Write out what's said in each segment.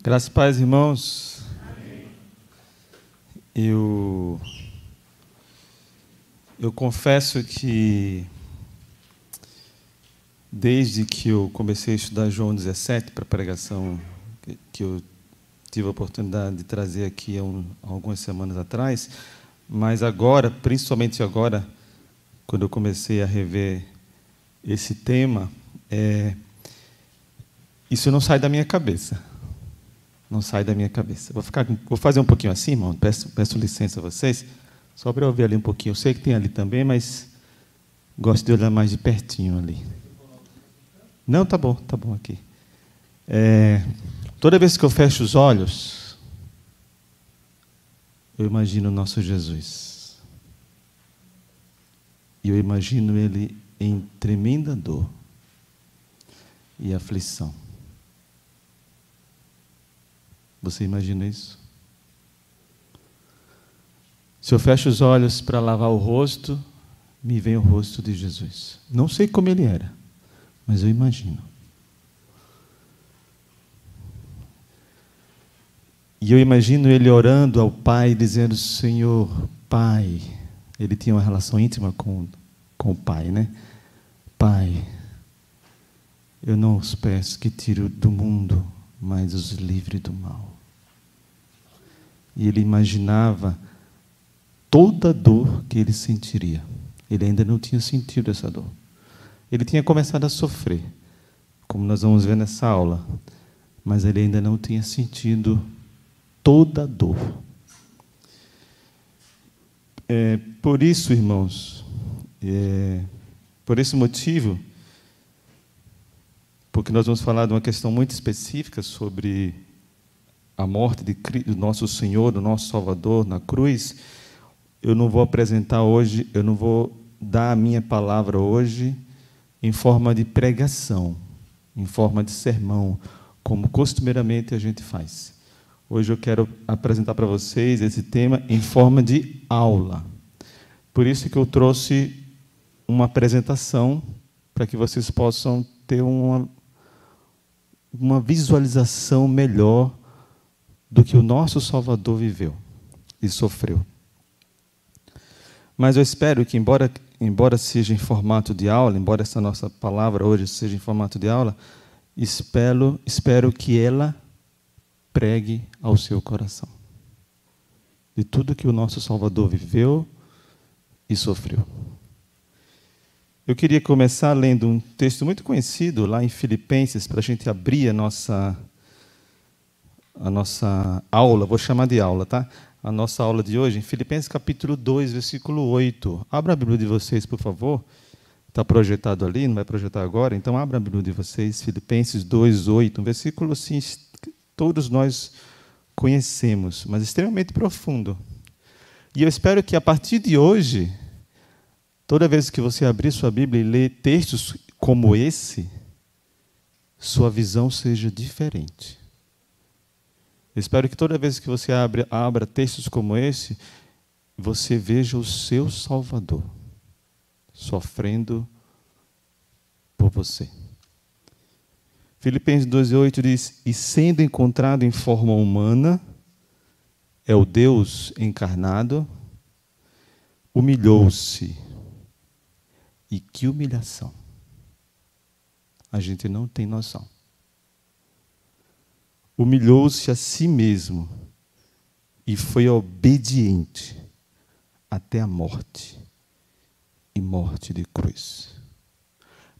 Graças e paz, irmãos. Eu confesso que desde que eu comecei a estudar João 17 para a pregação que eu tive a oportunidade de trazer aqui algumas semanas atrás, mas agora, principalmente agora, quando eu comecei a rever esse tema, isso não sai da minha cabeça. Não sai da minha cabeça. Vou fazer um pouquinho assim, irmão. Peço licença a vocês, só para eu ver ali um pouquinho. Eu sei que tem ali também, mas gosto de olhar mais de pertinho ali. Não, tá bom aqui. Toda vez que eu fecho os olhos, eu imagino o nosso Jesus. E eu imagino Ele em tremenda dor e aflição. Você imagina isso? Se eu fecho os olhos para lavar o rosto, me vem o rosto de Jesus. Não sei como Ele era, mas eu imagino. E eu imagino Ele orando ao Pai, dizendo: Senhor, Pai. Ele tinha uma relação íntima com o Pai, né? Pai, eu não os peço que tire do mundo, mas os livre do mal. E ele imaginava toda a dor que ele sentiria. Ele ainda não tinha sentido essa dor. Ele tinha começado a sofrer, como nós vamos ver nessa aula, mas ele ainda não tinha sentido toda a dor. Por isso, irmãos, por esse motivo, porque nós vamos falar de uma questão muito específica sobre a morte do nosso Senhor, do nosso Salvador na cruz, eu não vou apresentar hoje, eu não vou dar a minha palavra hoje em forma de pregação, em forma de sermão, como costumeiramente a gente faz. Hoje eu quero apresentar para vocês esse tema em forma de aula. Por isso que eu trouxe uma apresentação para que vocês possam ter uma visualização melhor do que o nosso Salvador viveu e sofreu. Mas eu espero que, embora seja em formato de aula, embora essa nossa palavra hoje seja em formato de aula, espero que ela pregue ao seu coração de tudo que o nosso Salvador viveu e sofreu. Eu queria começar lendo um texto muito conhecido lá em Filipenses, para a gente abrir a nossa aula, vou chamar de aula, tá? A nossa aula de hoje, em Filipenses capítulo 2, versículo 8. Abra a Bíblia de vocês, por favor. Está projetado ali, não vai projetar agora, então abra a Bíblia de vocês, Filipenses 2, 8. Um versículo assim, que todos nós conhecemos, mas extremamente profundo. E eu espero que a partir de hoje, toda vez que você abrir sua Bíblia e ler textos como esse, sua visão seja diferente. Eu espero que toda vez que você abra textos como esse, você veja o seu Salvador sofrendo por você. Filipenses 2:8 diz: e sendo encontrado em forma humana, é o Deus encarnado, humilhou-se. E que humilhação! A gente não tem noção. Humilhou-se a si mesmo e foi obediente até a morte, e morte de cruz.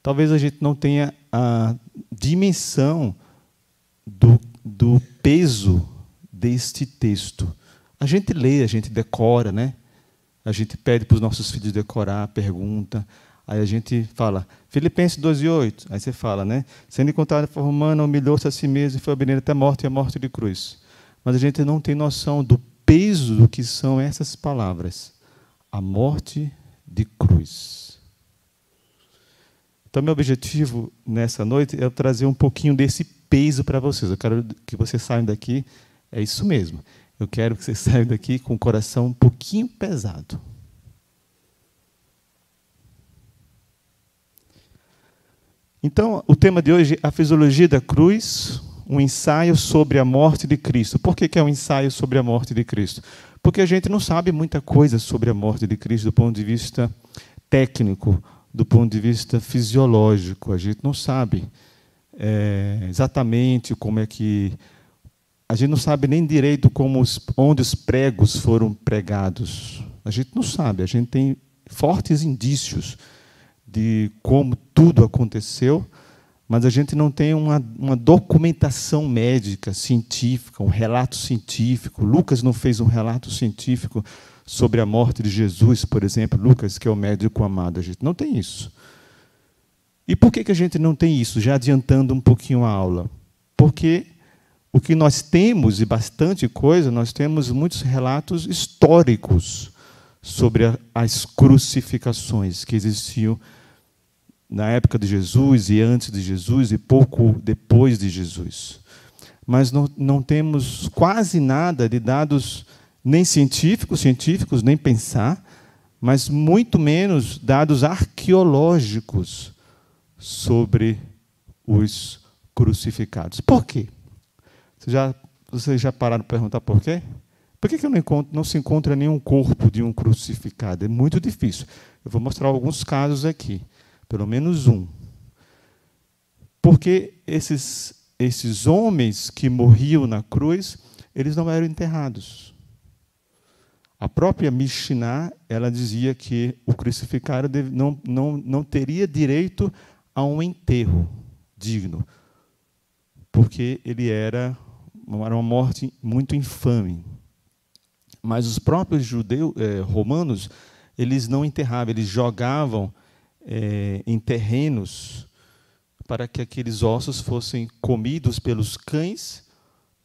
Talvez a gente não tenha a dimensão do peso deste texto. A gente lê, a gente decora, né? A gente pede para os nossos filhos decorar, pergunta. Aí a gente fala, Filipenses 2:8. Aí você fala, né? Sendo encontrado em forma humana, humilhou-se a si mesmo e foi obediente até a morte e a morte de cruz. Mas a gente não tem noção do peso do que são essas palavras. A morte de cruz. Então, meu objetivo nessa noite é trazer um pouquinho desse peso para vocês. Eu quero que vocês saiam daqui, é isso mesmo. Eu quero que vocês saiam daqui com o coração um pouquinho pesado. Então, o tema de hoje é a fisiologia da cruz, um ensaio sobre a morte de Cristo. Por que é um ensaio sobre a morte de Cristo? Porque a gente não sabe muita coisa sobre a morte de Cristo do ponto de vista técnico, do ponto de vista fisiológico. A gente não sabe exatamente como é que... A gente não sabe nem direito onde os pregos foram pregados. A gente não sabe. A gente tem fortes indícios de como tudo aconteceu, mas a gente não tem uma documentação médica, científica, um relato científico. Lucas não fez um relato científico sobre a morte de Jesus, por exemplo. Lucas, que é o médico amado, a gente não tem isso. E por que a gente não tem isso? Já adiantando um pouquinho a aula. Porque o que nós temos, e bastante coisa, nós temos muitos relatos históricos sobre as crucificações que existiam na época de Jesus e antes de Jesus e pouco depois de Jesus. Mas não temos quase nada de dados nem científicos, nem pensar, mas muito menos dados arqueológicos sobre os crucificados. Por quê? Vocês já pararam para perguntar por quê? Por que não se encontra nenhum corpo de um crucificado? É muito difícil. Eu vou mostrar alguns casos aqui. Pelo menos um. Porque esses homens que morriam na cruz, eles não eram enterrados. A própria Mishnah, ela dizia que o crucificado não teria direito a um enterro digno, porque ele era uma morte muito infame. Mas os próprios romanos, eles não enterravam, eles jogavam em terrenos para que aqueles ossos fossem comidos pelos cães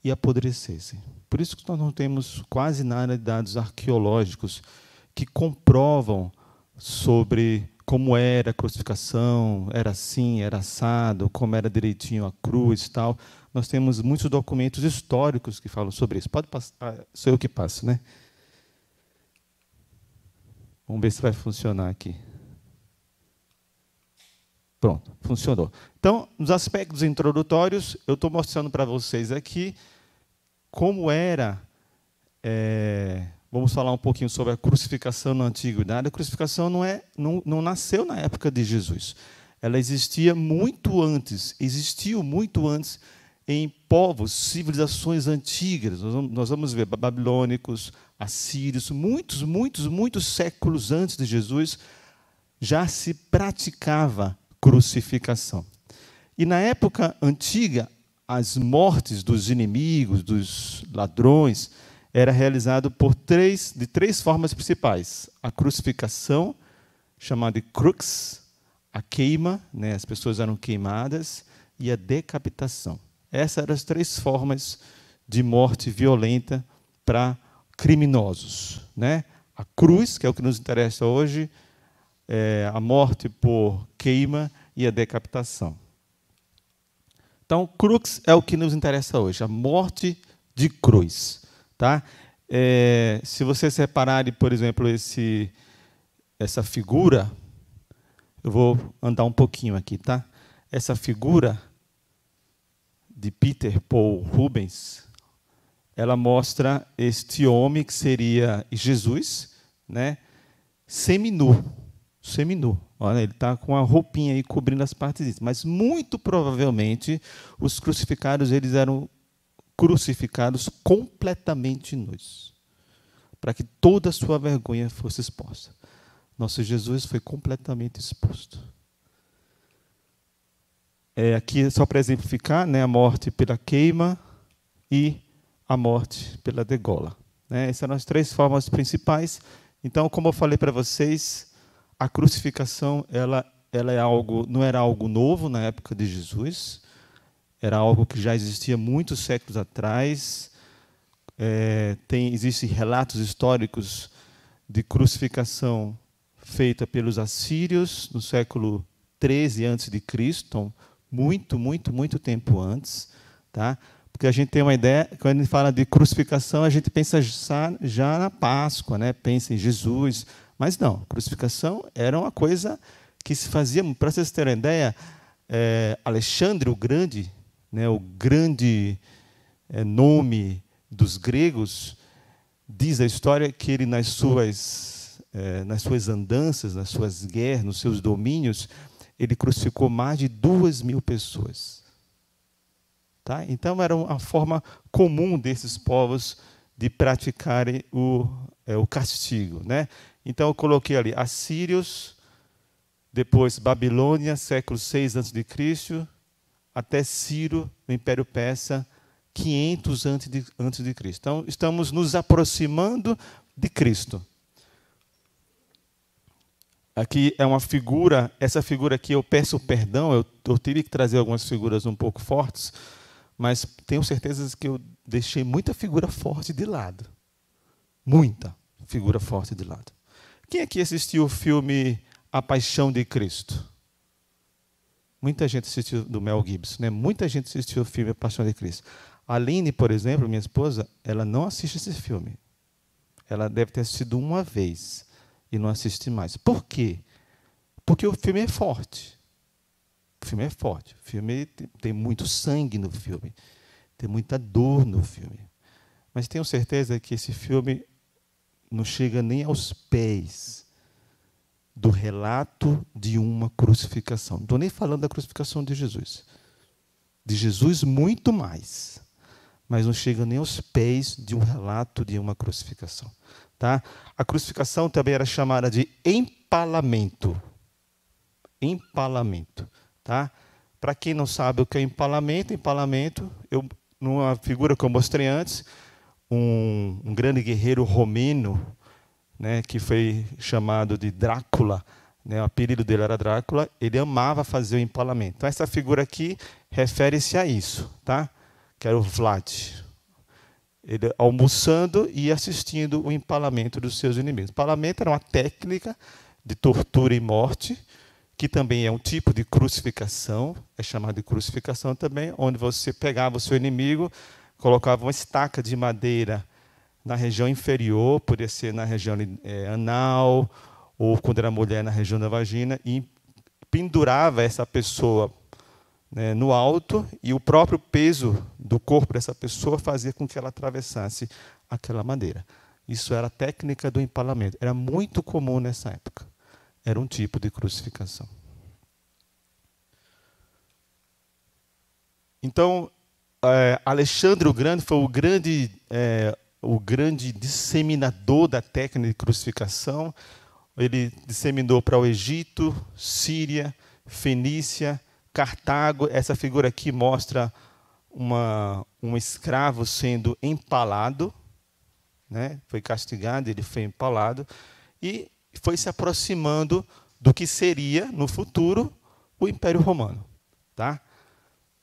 e apodrecessem. Por isso que nós não temos quase nada de dados arqueológicos que comprovam sobre como era a crucificação, era assim, era assado, como era direitinho a cruz e tal. Nós temos muitos documentos históricos que falam sobre isso. Pode passar, sou eu que passo, né? Vamos ver se vai funcionar aqui. Pronto, funcionou. Então, nos aspectos introdutórios, eu estou mostrando para vocês aqui como era... vamos falar um pouquinho sobre a crucificação na antiguidade. A crucificação não nasceu na época de Jesus. Ela existiu muito antes em povos, civilizações antigas. Nós vamos ver babilônicos, assírios, muitos séculos antes de Jesus, já se praticava crucificação. E na época antiga, as mortes dos inimigos, dos ladrões, era realizado de três formas principais: a crucificação, chamada de crux, a queima, né, as pessoas eram queimadas, e a decapitação. Essas eram as três formas de morte violenta para criminosos, né? A cruz, que é o que nos interessa hoje, a morte por queima e a decapitação. Então, crux é o que nos interessa hoje, a morte de cruz. Tá? Se vocês repararem, por exemplo, essa figura, eu vou andar um pouquinho aqui, tá? Essa figura de Peter Paul Rubens, ela mostra este homem que seria Jesus, né? Seminu. Olha, ele está com a roupinha aí cobrindo as partes disso. Mas muito provavelmente os crucificados eles eram crucificados completamente nus, para que toda a sua vergonha fosse exposta. Nosso Jesus foi completamente exposto. Aqui, só para exemplificar, né, a morte pela queima e a morte pela degola. Né? Essas eram as três formas principais. Então, como eu falei para vocês, a crucificação ela não era algo novo na época de Jesus. Era algo que já existia muitos séculos atrás. Existem relatos históricos de crucificação feita pelos assírios no século 13 a.C., então, muito tempo antes. Tá? Porque a gente tem uma ideia, quando a gente fala de crucificação, a gente pensa já na Páscoa, né? Pensa em Jesus. Mas não, crucificação era uma coisa que se fazia, para vocês terem ideia, Alexandre o Grande, né, o grande nome dos gregos, diz a história que ele, nas suas andanças, nas suas guerras, nos seus domínios, ele crucificou mais de 2.000 pessoas. Tá? Então, era uma forma comum desses povos de praticarem o castigo. Né? Então, eu coloquei ali assírios, depois Babilônia, século 6 a.C., até Ciro, no Império Persa, 500 antes de Cristo. Então, estamos nos aproximando de Cristo. Aqui é uma figura, essa figura aqui eu peço perdão, eu tive que trazer algumas figuras um pouco fortes, mas tenho certeza que eu deixei muita figura forte de lado. Muita figura forte de lado. Quem aqui assistiu o filme A Paixão de Cristo? Muita gente assistiu, do Mel Gibson, né? Muita gente assistiu o filme A Paixão de Cristo. A Aline, por exemplo, minha esposa, ela não assiste esse filme. Ela deve ter assistido uma vez e não assiste mais. Por quê? Porque o filme é forte. O filme é forte. O filme tem muito sangue no filme. Tem muita dor no filme. Mas tenho certeza que esse filme não chega nem aos pés do relato de uma crucificação. Não estou nem falando da crucificação de Jesus. De Jesus, muito mais. Mas não chega nem aos pés de um relato de uma crucificação. Tá? A crucificação também era chamada de empalamento. Empalamento. Tá? Para quem não sabe o que é empalamento, numa figura que eu mostrei antes, um grande guerreiro romeno, né, que foi chamado de Drácula, né, o apelido dele era Drácula, ele amava fazer o empalamento. Então, essa figura aqui refere-se a isso, tá? Que era o Vlad. Ele almoçando e assistindo o empalamento dos seus inimigos. O empalamento era uma técnica de tortura e morte, que também é um tipo de crucificação, é chamado de crucificação também, onde você pegava o seu inimigo, colocava uma estaca de madeira na região inferior, poderia ser na região anal, ou quando era mulher, na região da vagina, e pendurava essa pessoa, né, no alto, e o próprio peso do corpo dessa pessoa fazia com que ela atravessasse aquela madeira. Isso era a técnica do empalamento. Era muito comum nessa época. Era um tipo de crucificação. Então, Alexandre o Grande foi o grande disseminador da técnica de crucificação. Ele disseminou para o Egito, Síria, Fenícia, Cartago. Essa figura aqui mostra um escravo sendo empalado, né? Foi castigado, ele foi empalado, e foi se aproximando do que seria, no futuro, o Império Romano. Tá?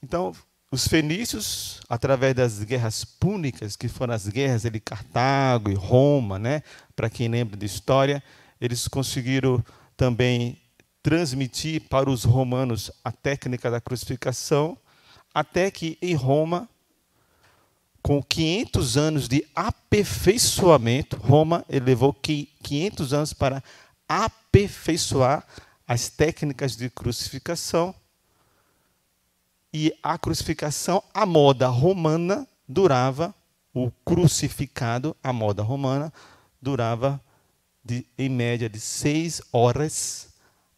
Então, os fenícios, através das guerras púnicas, que foram as guerras de Cartago e Roma, né? Para quem lembra de história, eles conseguiram também transmitir para os romanos a técnica da crucificação, até que em Roma, com 500 anos de aperfeiçoamento, Roma levou 500 anos para aperfeiçoar as técnicas de crucificação. E a crucificação, a moda romana, durava, o crucificado, a moda romana, durava em média de 6 horas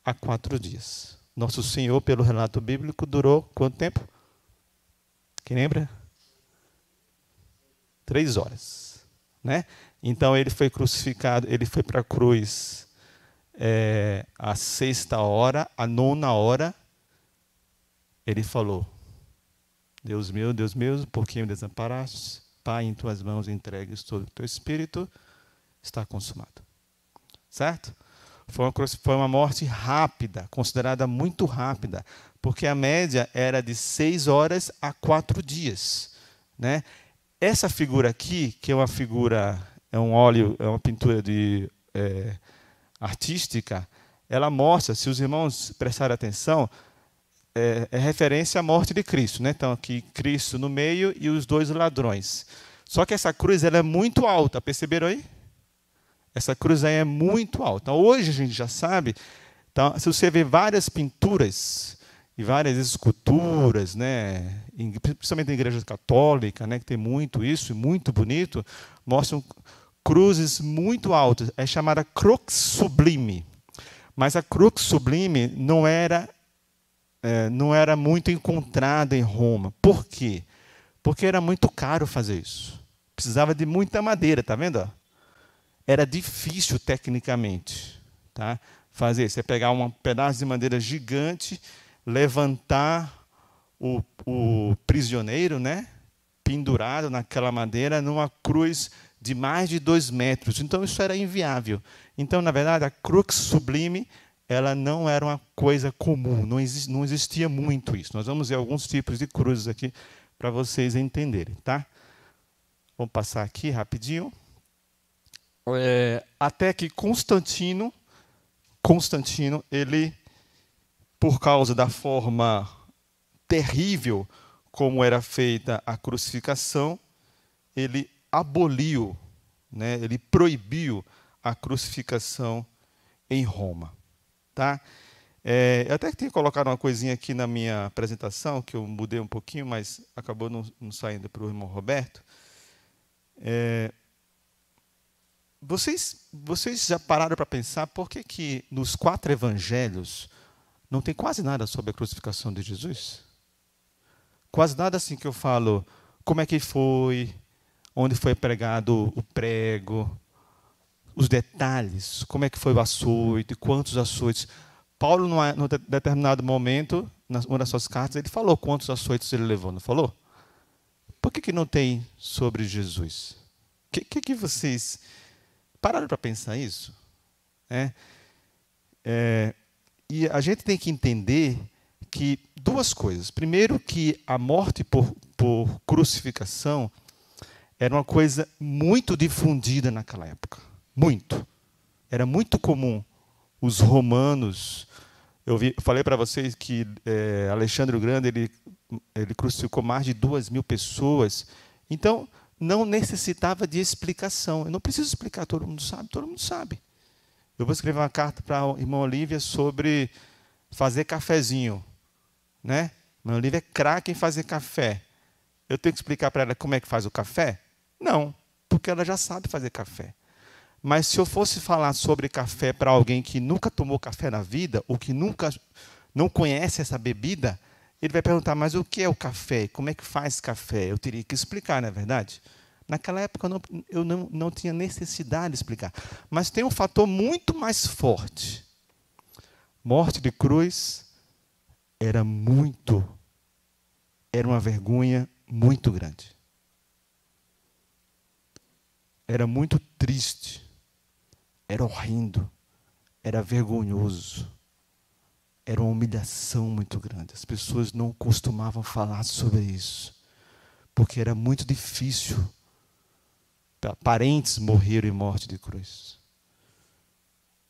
a 4 dias. Nosso Senhor, pelo relato bíblico, durou quanto tempo? Quem lembra? 3 horas. Né? Então, ele foi crucificado, ele foi para a cruz à 6ª hora, à 9ª hora. Ele falou: Deus meu, por que me desamparaste? Pai, em tuas mãos entregues todo o teu espírito, está consumado. Certo? Foi uma morte rápida, considerada muito rápida, porque a média era de 6 horas a 4 dias. Né? Essa figura aqui, que é uma figura, é um óleo, é uma pintura artística, ela mostra, se os irmãos prestarem atenção, é referência à morte de Cristo, né? Então, aqui Cristo no meio e os 2 ladrões. Só que essa cruz ela é muito alta, perceberam aí? Essa cruz aí é muito alta. Hoje a gente já sabe, então, se você vê várias pinturas e várias esculturas, né, principalmente na Igreja Católica, né, que tem muito isso, e muito bonito, mostram cruzes muito altas. É chamada crux sublime. Mas a crux sublime não era muito encontrada em Roma. Por quê? Porque era muito caro fazer isso. Precisava de muita madeira, tá vendo? Era difícil tecnicamente, tá? Fazer. Você pegar um pedaço de madeira gigante, levantar o prisioneiro, né, pendurado naquela madeira, numa cruz de mais de 2 metros. Então, isso era inviável. Então, na verdade, a crux sublime, ela não era uma coisa comum, não existia muito isso. Nós vamos ver alguns tipos de cruzes aqui para vocês entenderem, tá? Vamos passar aqui rapidinho. Até que Constantino, ele, por causa da forma terrível como era feita a crucificação, ele aboliu, né, ele proibiu a crucificação em Roma. Tá? Eu até tenho colocado uma coisinha aqui na minha apresentação, que eu mudei um pouquinho, mas acabou não saindo para o irmão Roberto. Vocês já pararam para pensar por que nos 4 evangelhos não tem quase nada sobre a crucificação de Jesus? Quase nada assim que eu falo, como é que foi, onde foi pregado o prego, os detalhes, como é que foi o açoite, quantos açoites. Paulo, num determinado momento, numa das suas cartas, ele falou quantos açoites ele levou, não falou? Por que não tem sobre Jesus? Que vocês pararam para pensar isso? E a gente tem que entender que 2 coisas. Primeiro, que a morte por crucificação era uma coisa muito difundida naquela época. Muito. Era muito comum. Os romanos... falei para vocês que Alexandre o Grande ele crucificou mais de 2.000 pessoas. Então, não necessitava de explicação. Eu não preciso explicar, todo mundo sabe. Eu vou escrever uma carta para a irmã Olívia sobre fazer cafezinho. Né? A irmã Olívia é craque em fazer café. Eu tenho que explicar para ela como é que faz o café? Não, porque ela já sabe fazer café. Mas se eu fosse falar sobre café para alguém que nunca tomou café na vida, ou que não conhece essa bebida, ele vai perguntar, mas o que é o café? Como é que faz café? Eu teria que explicar, não é verdade? Naquela época eu não tinha necessidade de explicar. Mas tem um fator muito mais forte. Morte de cruz era uma vergonha muito grande. Era muito triste. Era horrendo, era vergonhoso, era uma humilhação muito grande. As pessoas não costumavam falar sobre isso, porque era muito difícil. Parentes morreram em morte de cruz.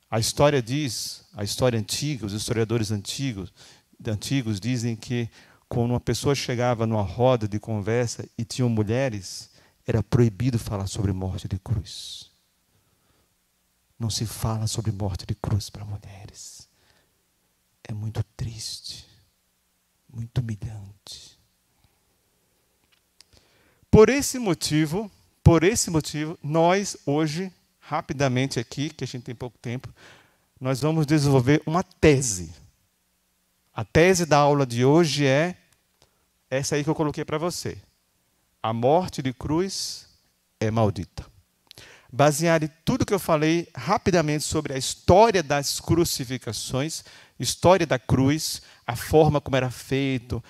A história antiga, os historiadores antigos dizem que quando uma pessoa chegava numa roda de conversa e tinham mulheres, era proibido falar sobre morte de cruz. Não se fala sobre morte de cruz para mulheres. É muito triste, muito humilhante. Por esse motivo, nós hoje, rapidamente aqui, que a gente tem pouco tempo, nós vamos desenvolver uma tese. A tese da aula de hoje é essa aí que eu coloquei para você. A morte de cruz é maldita. Baseado em tudo que eu falei rapidamente sobre a história das crucificações, história da cruz, a forma como era feito,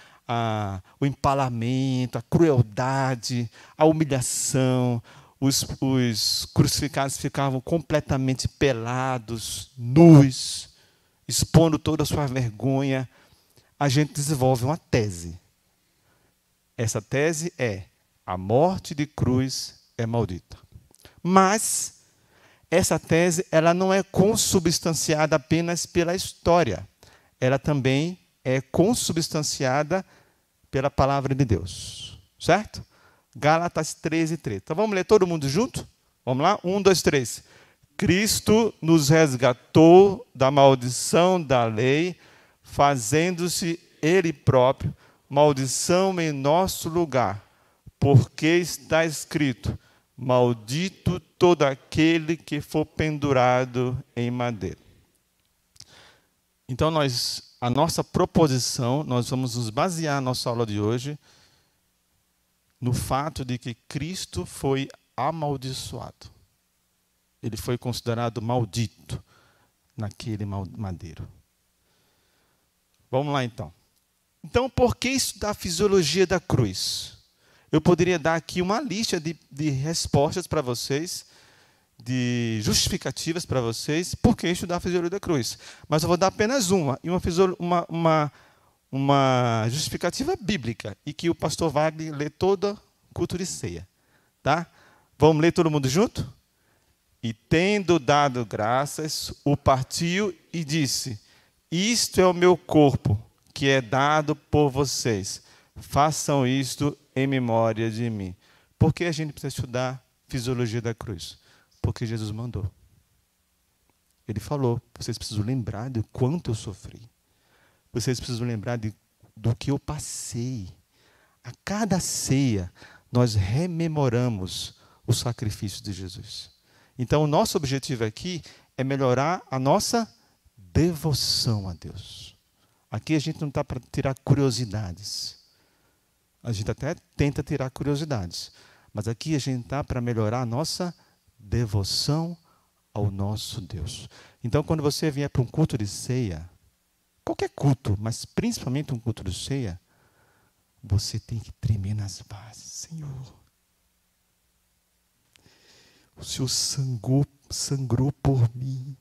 o empalamento, a crueldade, a humilhação, os crucificados ficavam completamente pelados, nus, expondo toda a sua vergonha. A gente desenvolve uma tese. Essa tese é: a morte de cruz é maldita. Mas essa tese ela não é consubstanciada apenas pela história. Ela também é consubstanciada pela palavra de Deus. Certo? Gálatas 13:3. Então vamos ler todo mundo junto? Vamos lá? 1, 2, 3. Cristo nos resgatou da maldição da lei, fazendo-se Ele próprio maldição em nosso lugar, porque está escrito: maldito todo aquele que for pendurado em madeira. Então, a nossa proposição, nós vamos nos basear na nossa aula de hoje no fato de que Cristo foi amaldiçoado. Ele foi considerado maldito naquele madeiro. Vamos lá, então. Então, por que estudar a fisiologia da cruz? Eu poderia dar aqui uma lista de respostas para vocês, de justificativas para vocês, por que estudar a fisiologia da cruz. Mas eu vou dar apenas uma, e uma justificativa bíblica, e que o pastor Wagner lê toda culto de ceia. Tá? Vamos ler todo mundo junto? E tendo dado graças, o partiu e disse: isto é o meu corpo, que é dado por vocês. Façam isto em memória de mim. Por que a gente precisa estudar fisiologia da cruz? Porque Jesus mandou. Ele falou: vocês precisam lembrar do quanto eu sofri. Vocês precisam lembrar do que eu passei. A cada ceia, nós rememoramos o sacrifício de Jesus. Então, o nosso objetivo aqui é melhorar a nossa devoção a Deus. Aqui a gente não está para tirar curiosidades. A gente até tenta tirar curiosidades. Mas aqui a gente está para melhorar a nossa devoção ao nosso Deus. Então, quando você vier para um culto de ceia, qualquer culto, mas principalmente um culto de ceia, você tem que tremer nas bases. Senhor, o Senhor sangrou por mim.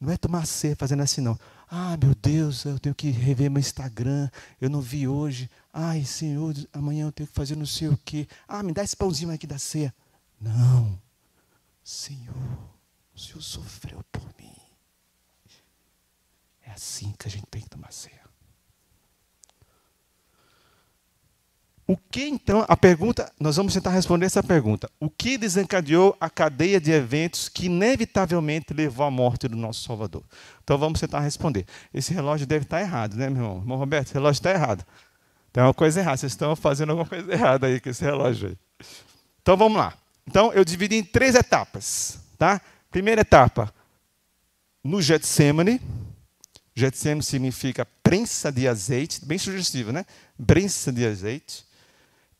Não é tomar ceia fazendo assim, não. Ah, meu Deus, eu tenho que rever meu Instagram. Eu não vi hoje. Ai, Senhor, amanhã eu tenho que fazer não sei o quê. Ah, me dá esse pãozinho aqui da ceia. Não. Senhor, o Senhor sofreu por mim. É assim que a gente tem que tomar ceia. O que então, a pergunta, nós vamos tentar responder essa pergunta. O que desencadeou a cadeia de eventos que inevitavelmente levou à morte do nosso Salvador? Então vamos tentar responder. Esse relógio deve estar errado, né, meu irmão? Irmão Roberto, esse relógio está errado. Tem uma coisa errada, vocês estão fazendo alguma coisa errada aí com esse relógio aí. Então vamos lá. Então eu dividi em 3 etapas. Tá? Primeira etapa, no Getsemane. Getsemane significa prensa de azeite, bem sugestivo, né? Prensa de azeite.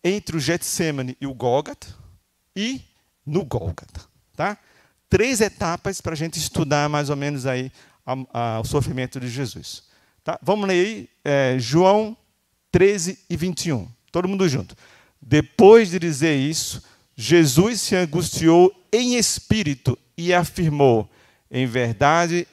Entre o Getsemane e o Gólgota, e no Gólgota. Tá? 3 etapas para a gente estudar mais ou menos aí o sofrimento de Jesus. Tá? Vamos ler aí, João 13 e 21. Todo mundo junto. Depois de dizer isso, Jesus se angustiou em espírito e afirmou: em verdade,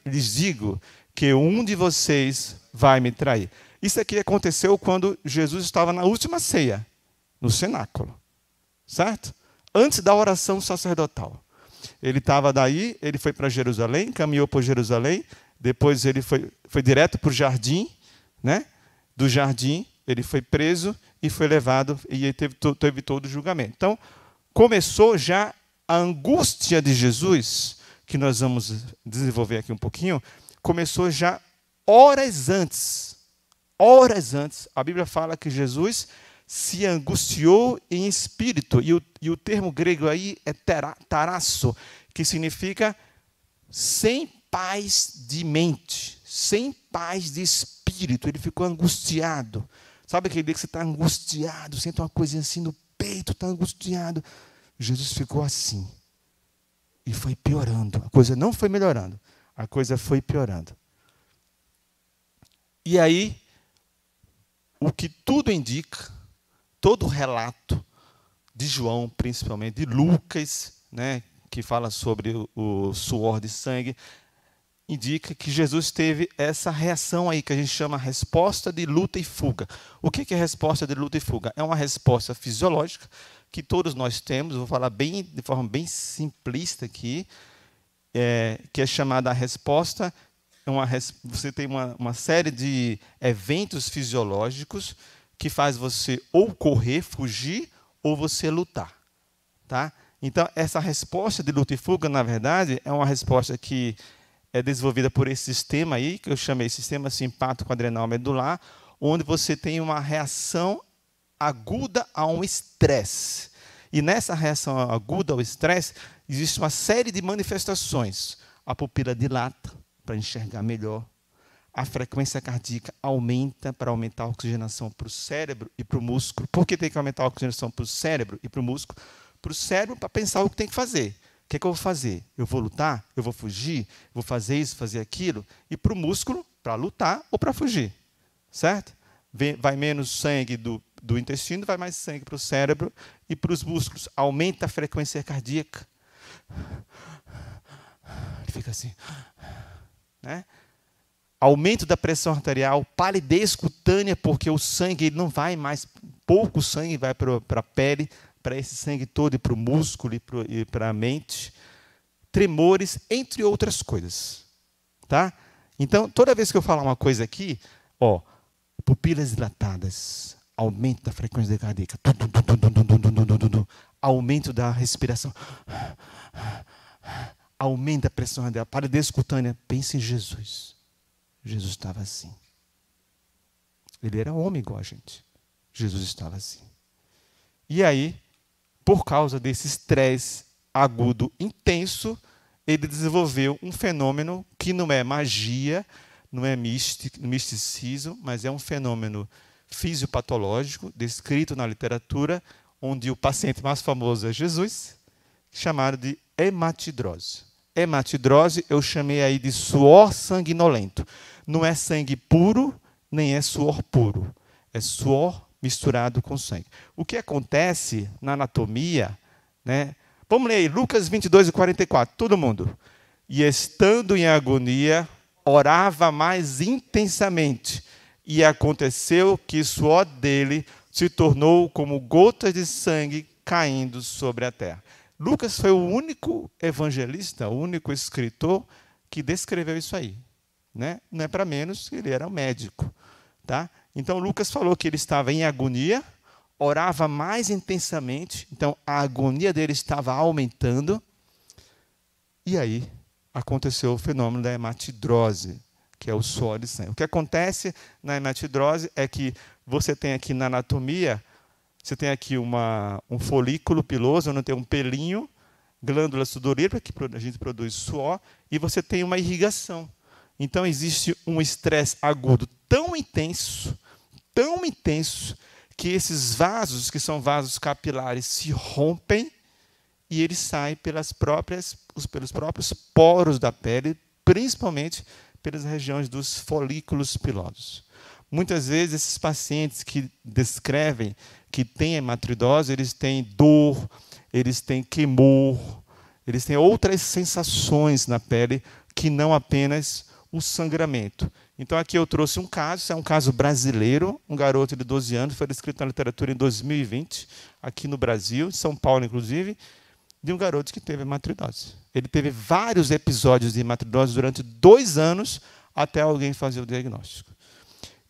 lhes digo que um de vocês vai me trair. Isso aqui aconteceu quando Jesus estava na última ceia, no cenáculo, certo? Antes da oração sacerdotal. Ele estava daí, ele foi para Jerusalém, caminhou por Jerusalém, depois ele foi direto para o jardim, né? Do jardim, ele foi preso e foi levado, e ele teve todo o julgamento. Então, começou já a angústia de Jesus, que nós vamos desenvolver aqui um pouquinho, começou já horas antes. Horas antes, a Bíblia fala que Jesus se angustiou em espírito, e o termo grego aí é tarasso, que significa sem paz de mente, sem paz de espírito. Ele ficou angustiado. Sabe aquele dia que você está angustiado, sente uma coisinha assim no peito, está angustiado? Jesus ficou assim. E foi piorando. A coisa não foi melhorando, a coisa foi piorando. E aí, o que tudo indica, todo o relato de João, principalmente, de Lucas, né, que fala sobre o suor de sangue, indica que Jesus teve essa reação aí, que a gente chama resposta de luta e fuga. O que é resposta de luta e fuga? É uma resposta fisiológica que todos nós temos, vou falar de forma bem simplista aqui, que é chamada a resposta. Você tem uma série de eventos fisiológicos que faz você ou correr, fugir, ou você lutar. Tá? Então, essa resposta de luta e fuga, na verdade, é uma resposta que é desenvolvida por esse sistema aí, que eu chamei sistema simpático adrenal medular, onde você tem uma reação aguda a um estresse. E nessa reação aguda ao estresse, existe uma série de manifestações. A pupila dilata para enxergar melhor. A frequência cardíaca aumenta para aumentar a oxigenação para o cérebro e para o músculo. Por que tem que aumentar a oxigenação para o cérebro e para o músculo? Para o cérebro, para pensar o que tem que fazer. O que é que eu vou fazer? Eu vou lutar? Eu vou fugir? Vou fazer isso, fazer aquilo? E para o músculo, para lutar ou para fugir. Certo? Vai menos sangue do intestino, vai mais sangue para o cérebro e para os músculos. Aumenta a frequência cardíaca. Ele fica assim. Né? Aumento da pressão arterial, palidez cutânea, porque o sangue ele não vai mais, pouco sangue vai para a pele, para esse sangue todo, e para o músculo e para a mente. Tremores, entre outras coisas. Tá? Então, toda vez que eu falar uma coisa aqui, pupilas dilatadas, aumento da frequência cardíaca, aumento da respiração, aumento da pressão arterial, palidez cutânea. Pense em Jesus. Jesus estava assim. Ele era homem igual a gente. Jesus estava assim. E aí, por causa desse estresse agudo intenso, ele desenvolveu um fenômeno que não é magia, não é misticismo, mas é um fenômeno fisiopatológico, descrito na literatura, onde o paciente mais famoso é Jesus, chamado de hematidrose. Hematidrose eu chamei aí de suor sanguinolento. Não é sangue puro, nem é suor puro. É suor misturado com sangue. O que acontece na anatomia, né? Vamos ler aí, Lucas 22:44, todo mundo. E estando em agonia, orava mais intensamente, e aconteceu que o suor dele se tornou como gotas de sangue caindo sobre a terra. Lucas foi o único evangelista, o único escritor que descreveu isso aí. Né? Não é para menos, ele era um médico. Tá? Então, Lucas falou que ele estava em agonia, orava mais intensamente, então a agonia dele estava aumentando, e aí aconteceu o fenômeno da hematidrose, que é o suor de sangue. O que acontece na hematidrose é que você tem aqui na anatomia, você tem aqui um folículo piloso, onde tem um pelinho, glândula sudorípara, que a gente produz suor, e você tem uma irrigação. Então, existe um estresse agudo tão intenso, que esses vasos, que são vasos capilares, se rompem e eles saem pelos próprios poros da pele, principalmente pelas regiões dos folículos pilosos. Muitas vezes, esses pacientes que descrevem que têm hematidrose, eles têm dor, eles têm queimor, eles têm outras sensações na pele que não apenas o sangramento. Então, aqui eu trouxe um caso, é um caso brasileiro, um garoto de 12 anos, foi descrito na literatura em 2020, aqui no Brasil, em São Paulo, inclusive, de um garoto que teve hematidrose. Ele teve vários episódios de hematidrose durante 2 anos, até alguém fazer o diagnóstico.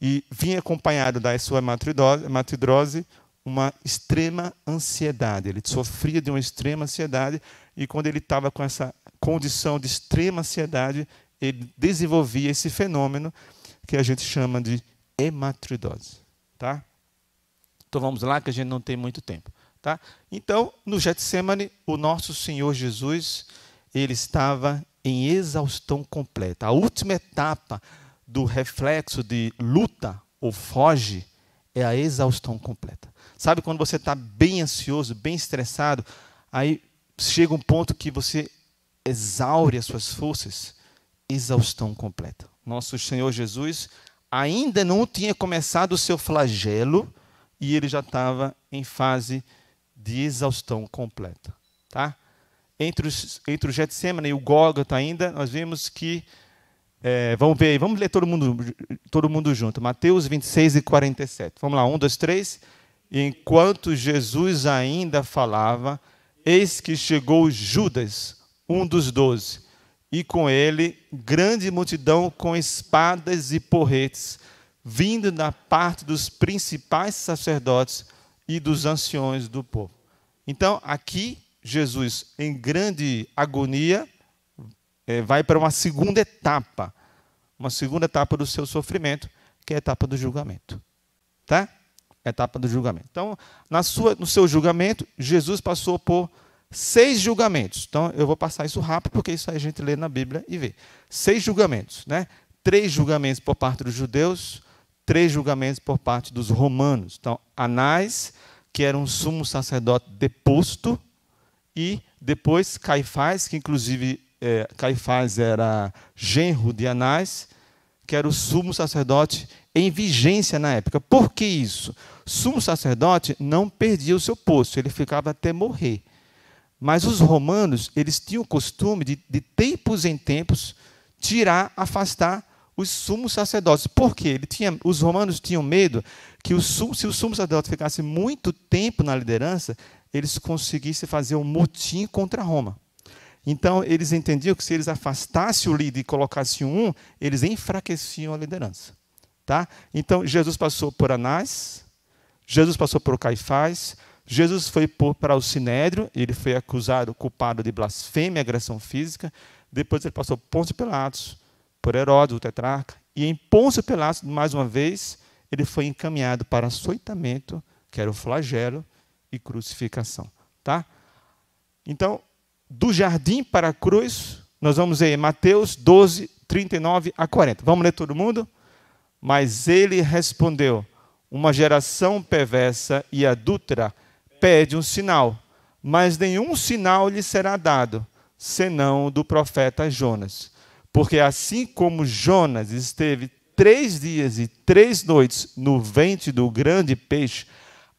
E vinha acompanhado da sua hematidrose uma extrema ansiedade. Ele sofria de uma extrema ansiedade, e quando ele estava com essa condição de extrema ansiedade, ele desenvolvia esse fenômeno que a gente chama de hematidrose. Tá? Então vamos lá, que a gente não tem muito tempo. Tá? Então, no Getsemane, o nosso Senhor Jesus, ele estava em exaustão completa. A última etapa do reflexo de luta ou foge é a exaustão completa. Sabe quando você está bem ansioso, bem estressado, aí chega um ponto que você exaure as suas forças? Exaustão completa. Nosso Senhor Jesus ainda não tinha começado o seu flagelo e ele já estava em fase de exaustão completa. Tá? Entre o Getsemane e o Gólgota ainda, nós vemos que... vamos ler todo mundo junto. Mateus 26:47. Vamos lá, 1, 2, 3. Enquanto Jesus ainda falava, eis que chegou Judas, um dos 12, e com ele grande multidão com espadas e porretes, vindo da parte dos principais sacerdotes e dos anciões do povo. Então, aqui, Jesus, em grande agonia, vai para uma segunda etapa do seu sofrimento, que é a etapa do julgamento. Tá? Etapa do julgamento. Então, no seu julgamento, Jesus passou por 6 julgamentos. Então, eu vou passar isso rápido, porque isso aí a gente lê na Bíblia e vê. 6 julgamentos, né? 3 julgamentos por parte dos judeus, 3 julgamentos por parte dos romanos. Então, Anás, que era um sumo sacerdote deposto, e depois Caifás, que inclusive Caifás era genro de Anás, que era o sumo sacerdote em vigência na época. Por que isso? O sumo sacerdote não perdia o seu posto, ele ficava até morrer. Mas os romanos, eles tinham o costume de tempos em tempos, afastar os sumos sacerdotes. Por quê? Os romanos tinham medo que se o sumo sacerdote ficasse muito tempo na liderança, eles conseguissem fazer um motim contra Roma. Então, eles entendiam que se eles afastassem o líder e colocassem um, eles enfraqueciam a liderança. Tá? Então, Jesus passou por Anás, Jesus passou por Caifás, Jesus foi para o Sinédrio, ele foi acusado, culpado de blasfêmia e agressão física. Depois ele passou por Pôncio Pilatos, por Herodes, o tetrarca. E em Pôncio Pilatos, mais uma vez, ele foi encaminhado para açoitamento, que era o flagelo, e crucificação. Tá? Então, do jardim para a cruz, nós vamos ver Mateus 12, 39 a 40. Vamos ler todo mundo? Mas ele respondeu: uma geração perversa e adúltera pede um sinal, mas nenhum sinal lhe será dado, senão o do profeta Jonas. Porque assim como Jonas esteve 3 dias e 3 noites no ventre do grande peixe,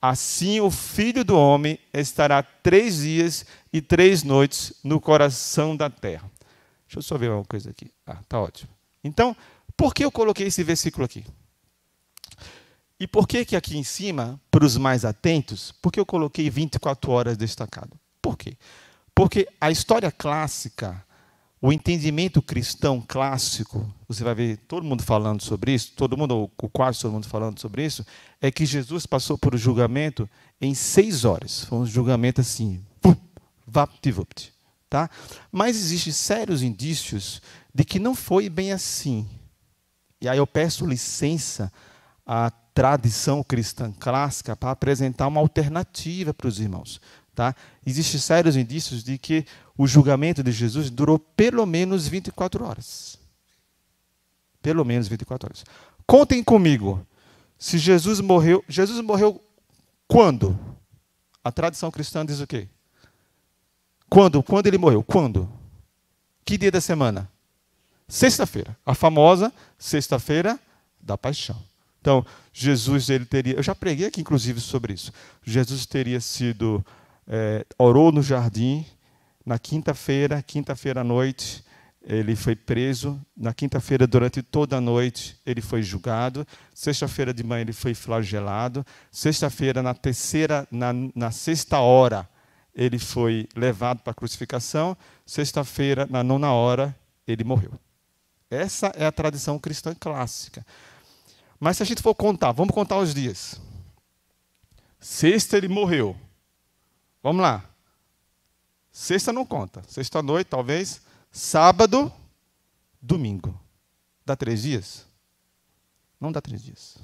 assim o Filho do Homem estará 3 dias e 3 noites no coração da terra. Deixa eu só ver uma coisa aqui. Tá ótimo. Então, por que eu coloquei esse versículo aqui? E por que aqui em cima, para os mais atentos, por que eu coloquei 24 horas destacado? Por quê? Porque a história clássica, o entendimento cristão clássico, você vai ver todo mundo falando sobre isso, ou quase todo mundo falando sobre isso, é que Jesus passou por um julgamento em 6 horas. Foi um julgamento assim, vapt-vupt. Tá? Mas existem sérios indícios de que não foi bem assim. E aí eu peço licença à tradição cristã clássica para apresentar uma alternativa para os irmãos. Tá? Existem sérios indícios de que o julgamento de Jesus durou pelo menos 24 horas. Pelo menos 24 horas. Contem comigo. Se Jesus morreu quando? A tradição cristã diz o quê? Quando ele morreu? Quando? Que dia da semana? Sexta-feira. A famosa sexta-feira da paixão. Então, Jesus, eu já preguei aqui, inclusive, sobre isso. Jesus teria sido, orou no jardim, na quinta-feira à noite, ele foi preso. Na quinta-feira, durante toda a noite, ele foi julgado. Sexta-feira de manhã, ele foi flagelado. Sexta-feira, na sexta hora, ele foi levado para a crucificação. Sexta-feira, na 9ª hora, ele morreu. Essa é a tradição cristã clássica. Mas se a gente for contar, vamos contar os dias. Sexta ele morreu. Vamos lá. Sexta não conta. Sexta-noite, talvez. Sábado, domingo. Dá 3 dias? Não dá 3 dias.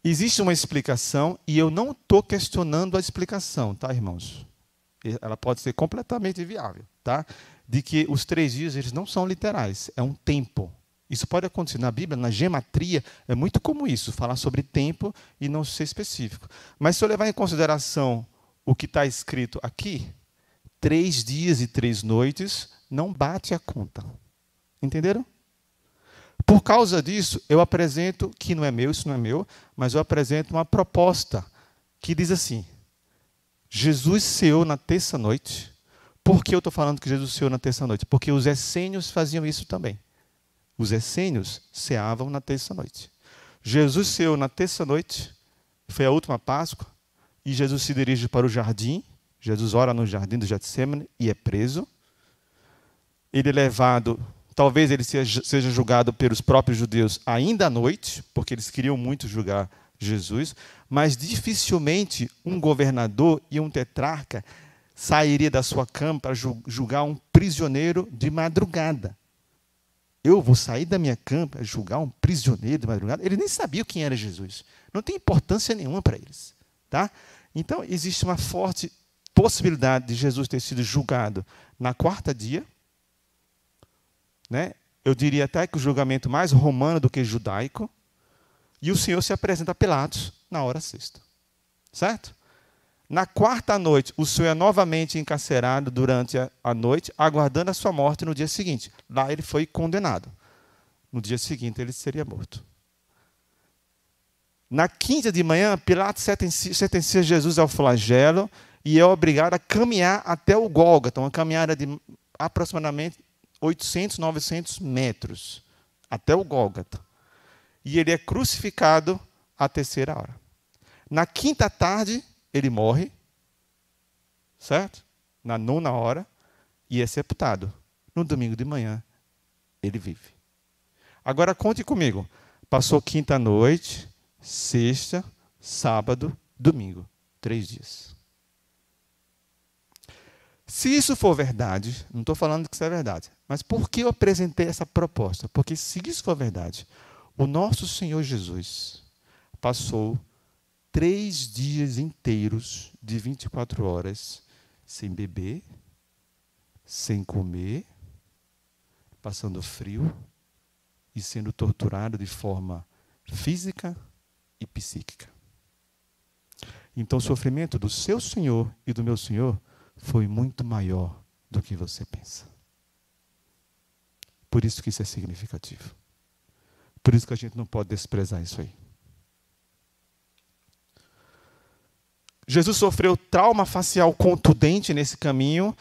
Existe uma explicação, e eu não estou questionando a explicação, tá, irmãos? Ela pode ser completamente viável, tá? De que os 3 dias eles não são literais, é um tempo. Isso pode acontecer na Bíblia, na gematria, é muito comum isso, falar sobre tempo e não ser específico. Mas se eu levar em consideração o que está escrito aqui, 3 dias e 3 noites não bate a conta. Entenderam? Por causa disso, eu apresento, que não é meu, isso não é meu, mas eu apresento uma proposta que diz assim: Jesus ceou na terça-noite. Por que eu estou falando que Jesus ceou na terça-noite? Porque os essênios faziam isso também. Os essênios ceavam na terça-noite. Jesus ceou na terça-noite, foi a última Páscoa, e Jesus se dirige para o jardim. Jesus ora no jardim do Getsemane e é preso. Ele é levado, talvez ele seja julgado pelos próprios judeus ainda à noite, porque eles queriam muito julgar Jesus, mas dificilmente um governador e um tetrarca sairia da sua cama para julgar um prisioneiro de madrugada? Eu vou sair da minha cama para julgar um prisioneiro de madrugada? Ele nem sabia quem era Jesus. Não tem importância nenhuma para eles. Tá? Então, existe uma forte possibilidade de Jesus ter sido julgado na quarta dia. Né? Eu diria até que o julgamento mais romano do que judaico. E o Senhor se apresenta a Pilatos na hora sexta. Certo? Na quarta noite, o Senhor é novamente encarcerado durante a noite, aguardando a sua morte no dia seguinte. Lá ele foi condenado. No dia seguinte, ele seria morto. Na quinta de manhã, Pilatos sentencia Jesus ao flagelo e é obrigado a caminhar até o Gólgota, uma caminhada de aproximadamente 800, 900 metros, até o Gólgota. E ele é crucificado à terceira hora. Na quinta tarde, ele morre, certo? Na nona hora, e é sepultado. No domingo de manhã, ele vive. Agora, conte comigo. Passou quinta noite, sexta, sábado, domingo. 3 dias. Se isso for verdade, não estou falando que isso é verdade, mas por que eu apresentei essa proposta? Porque se isso for verdade, o nosso Senhor Jesus passou 3 dias inteiros de 24 horas sem beber, sem comer, passando frio e sendo torturado de forma física e psíquica. Então, o sofrimento do seu Senhor e do meu Senhor foi muito maior do que você pensa. Por isso que isso é significativo. Por isso que a gente não pode desprezar isso aí. Jesus sofreu trauma facial contundente nesse caminho.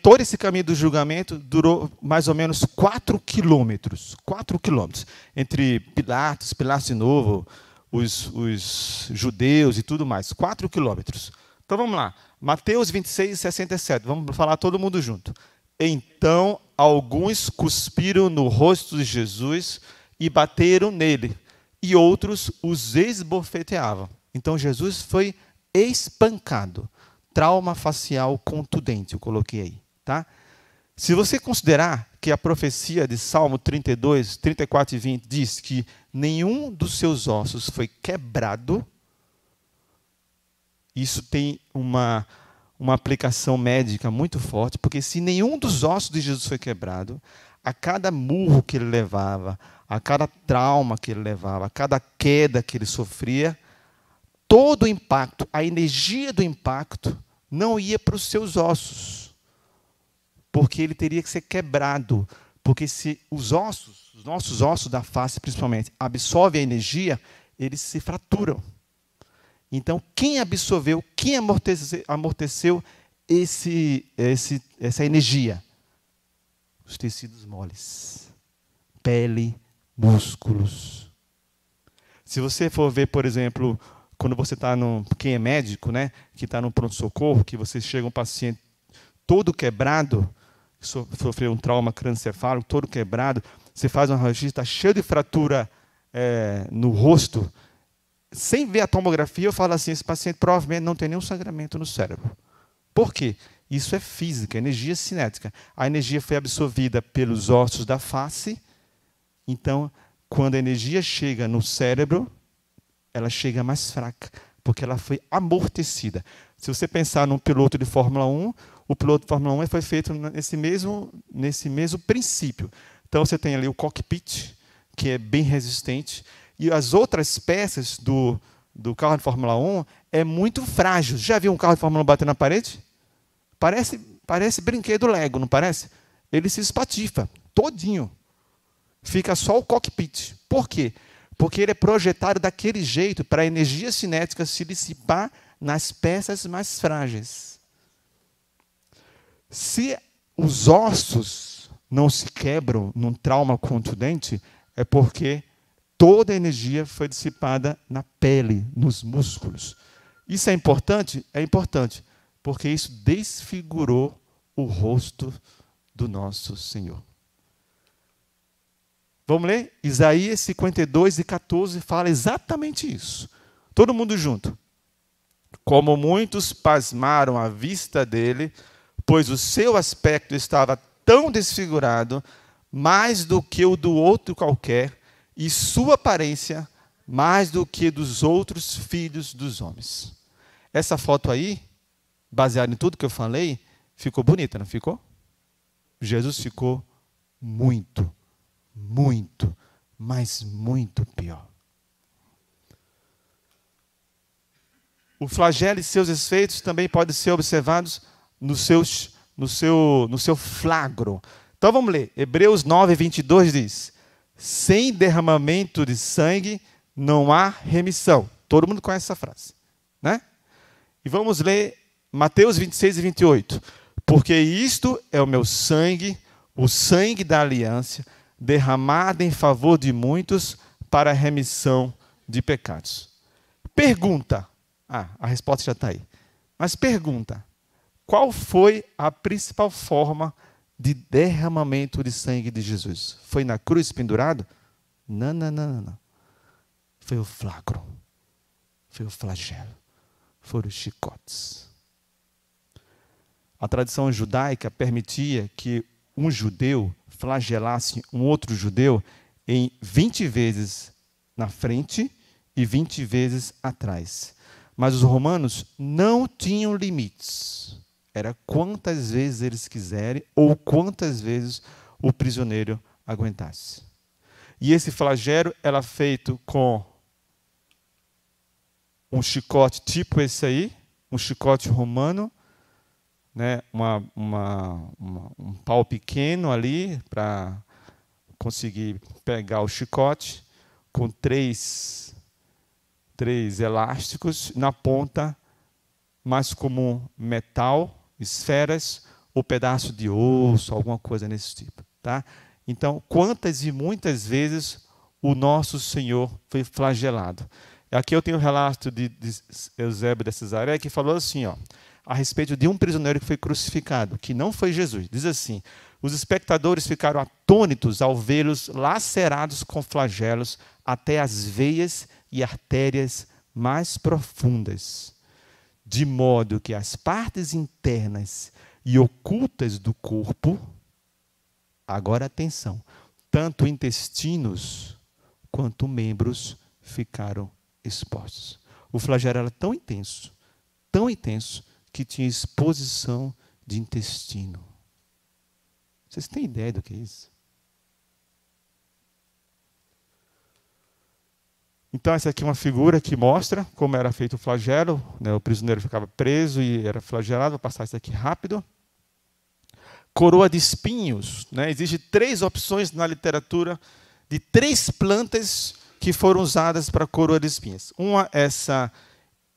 Todo esse caminho do julgamento durou mais ou menos 4 quilômetros. 4 quilômetros. Entre Pilatos de novo, os judeus e tudo mais. 4 quilômetros. Então vamos lá. Mateus 26, 67. Vamos falar todo mundo junto. Então alguns cuspiram no rosto de Jesus e bateram nele. E outros os esbofeteavam. Então Jesus foi espancado. Trauma facial contundente, eu coloquei aí. Tá? Se você considerar que a profecia de Salmo 32, 34 e 20 diz que nenhum dos seus ossos foi quebrado, isso tem uma aplicação médica muito forte, porque se nenhum dos ossos de Jesus foi quebrado, a cada murro que ele levava, a cada trauma que ele levava, a cada queda que ele sofria, todo o impacto, a energia do impacto, não ia para os seus ossos, porque ele teria que ser quebrado. Porque se os nossos ossos da face, principalmente, absorvem a energia, eles se fraturam. Então, quem absorveu, quem amorteceu essa energia? Os tecidos moles, pele, músculos. Se você for ver, por exemplo, quando você está quem é médico, né, que está no pronto-socorro, que você chega um paciente todo quebrado, sofreu um trauma crânioencefálico, todo quebrado, você faz um raio-x, está cheio de fratura no rosto, sem ver a tomografia, eu falo assim, esse paciente provavelmente não tem nenhum sangramento no cérebro. Por quê? Isso é física, energia cinética. A energia foi absorvida pelos ossos da face, então, quando a energia chega no cérebro, ela chega mais fraca, porque ela foi amortecida. Se você pensar num piloto de Fórmula 1, o piloto de Fórmula 1 foi feito nesse mesmo princípio. Então, você tem ali o cockpit, que é bem resistente, e as outras peças do carro de Fórmula 1 é muito frágil. Já viu um carro de Fórmula 1 bater na parede? Parece brinquedo Lego, não parece? Ele se espatifa, todinho. Fica só o cockpit. Por quê? Porque ele é projetado daquele jeito para a energia cinética se dissipar nas peças mais frágeis. Se os ossos não se quebram num trauma contundente, é porque toda a energia foi dissipada na pele, nos músculos. Isso é importante? É importante, porque isso desfigurou o rosto do nosso Senhor. Vamos ler? Isaías 52 e 14 fala exatamente isso. Todo mundo junto. como muitos pasmaram à vista dele, pois o seu aspecto estava tão desfigurado, mais do que o do outro qualquer, e sua aparência mais do que dos outros filhos dos homens. Essa foto aí, baseada em tudo que eu falei, ficou bonita, não ficou? Jesus ficou muito, muito, mas muito pior. O flagelo e seus efeitos também podem ser observados no seu flagro. Então vamos ler. Hebreus 9, 22 diz: sem derramamento de sangue não há remissão. Todo mundo conhece essa frase, né? E vamos ler Mateus 26 e 28. Porque isto é o meu sangue, o sangue da aliança, derramado em favor de muitos para a remissão de pecados. Pergunta. A resposta já está aí. Mas pergunta. Qual foi a principal forma de derramamento de sangue de Jesus? Foi na cruz pendurado? Não. Foi o flagro. Foi o flagelo. Foram os chicotes. A tradição judaica permitia que um judeu flagelasse um outro judeu em 20 vezes na frente e 20 vezes atrás. Mas os romanos não tinham limites. Era quantas vezes eles quiserem ou quantas vezes o prisioneiro aguentasse. E esse flagelo era feito com um chicote tipo esse aí, um chicote romano, né, um pau pequeno ali para conseguir pegar o chicote, com três elásticos na ponta, mais comum metal, esferas ou pedaço de osso, alguma coisa nesse tipo. Tá? Então, quantas e muitas vezes o nosso Senhor foi flagelado. Aqui eu tenho um relato de Eusébio de Cesaré, que falou assim, a respeito de um prisioneiro que foi crucificado, que não foi Jesus. Diz assim: os espectadores ficaram atônitos ao vê-los lacerados com flagelos até as veias e artérias mais profundas, de modo que as partes internas e ocultas do corpo, agora atenção, tanto intestinos quanto membros ficaram expostos. O flagelo era tão intenso, que tinha exposição de intestino. Vocês têm ideia do que é isso? Então, essa aqui é uma figura que mostra como era feito o flagelo. Né? O prisioneiro ficava preso e era flagelado. Vou passar isso aqui rápido. Coroa de espinhos. Né? Existem 3 opções na literatura de 3 plantas que foram usadas para coroa de espinhos. Uma é essa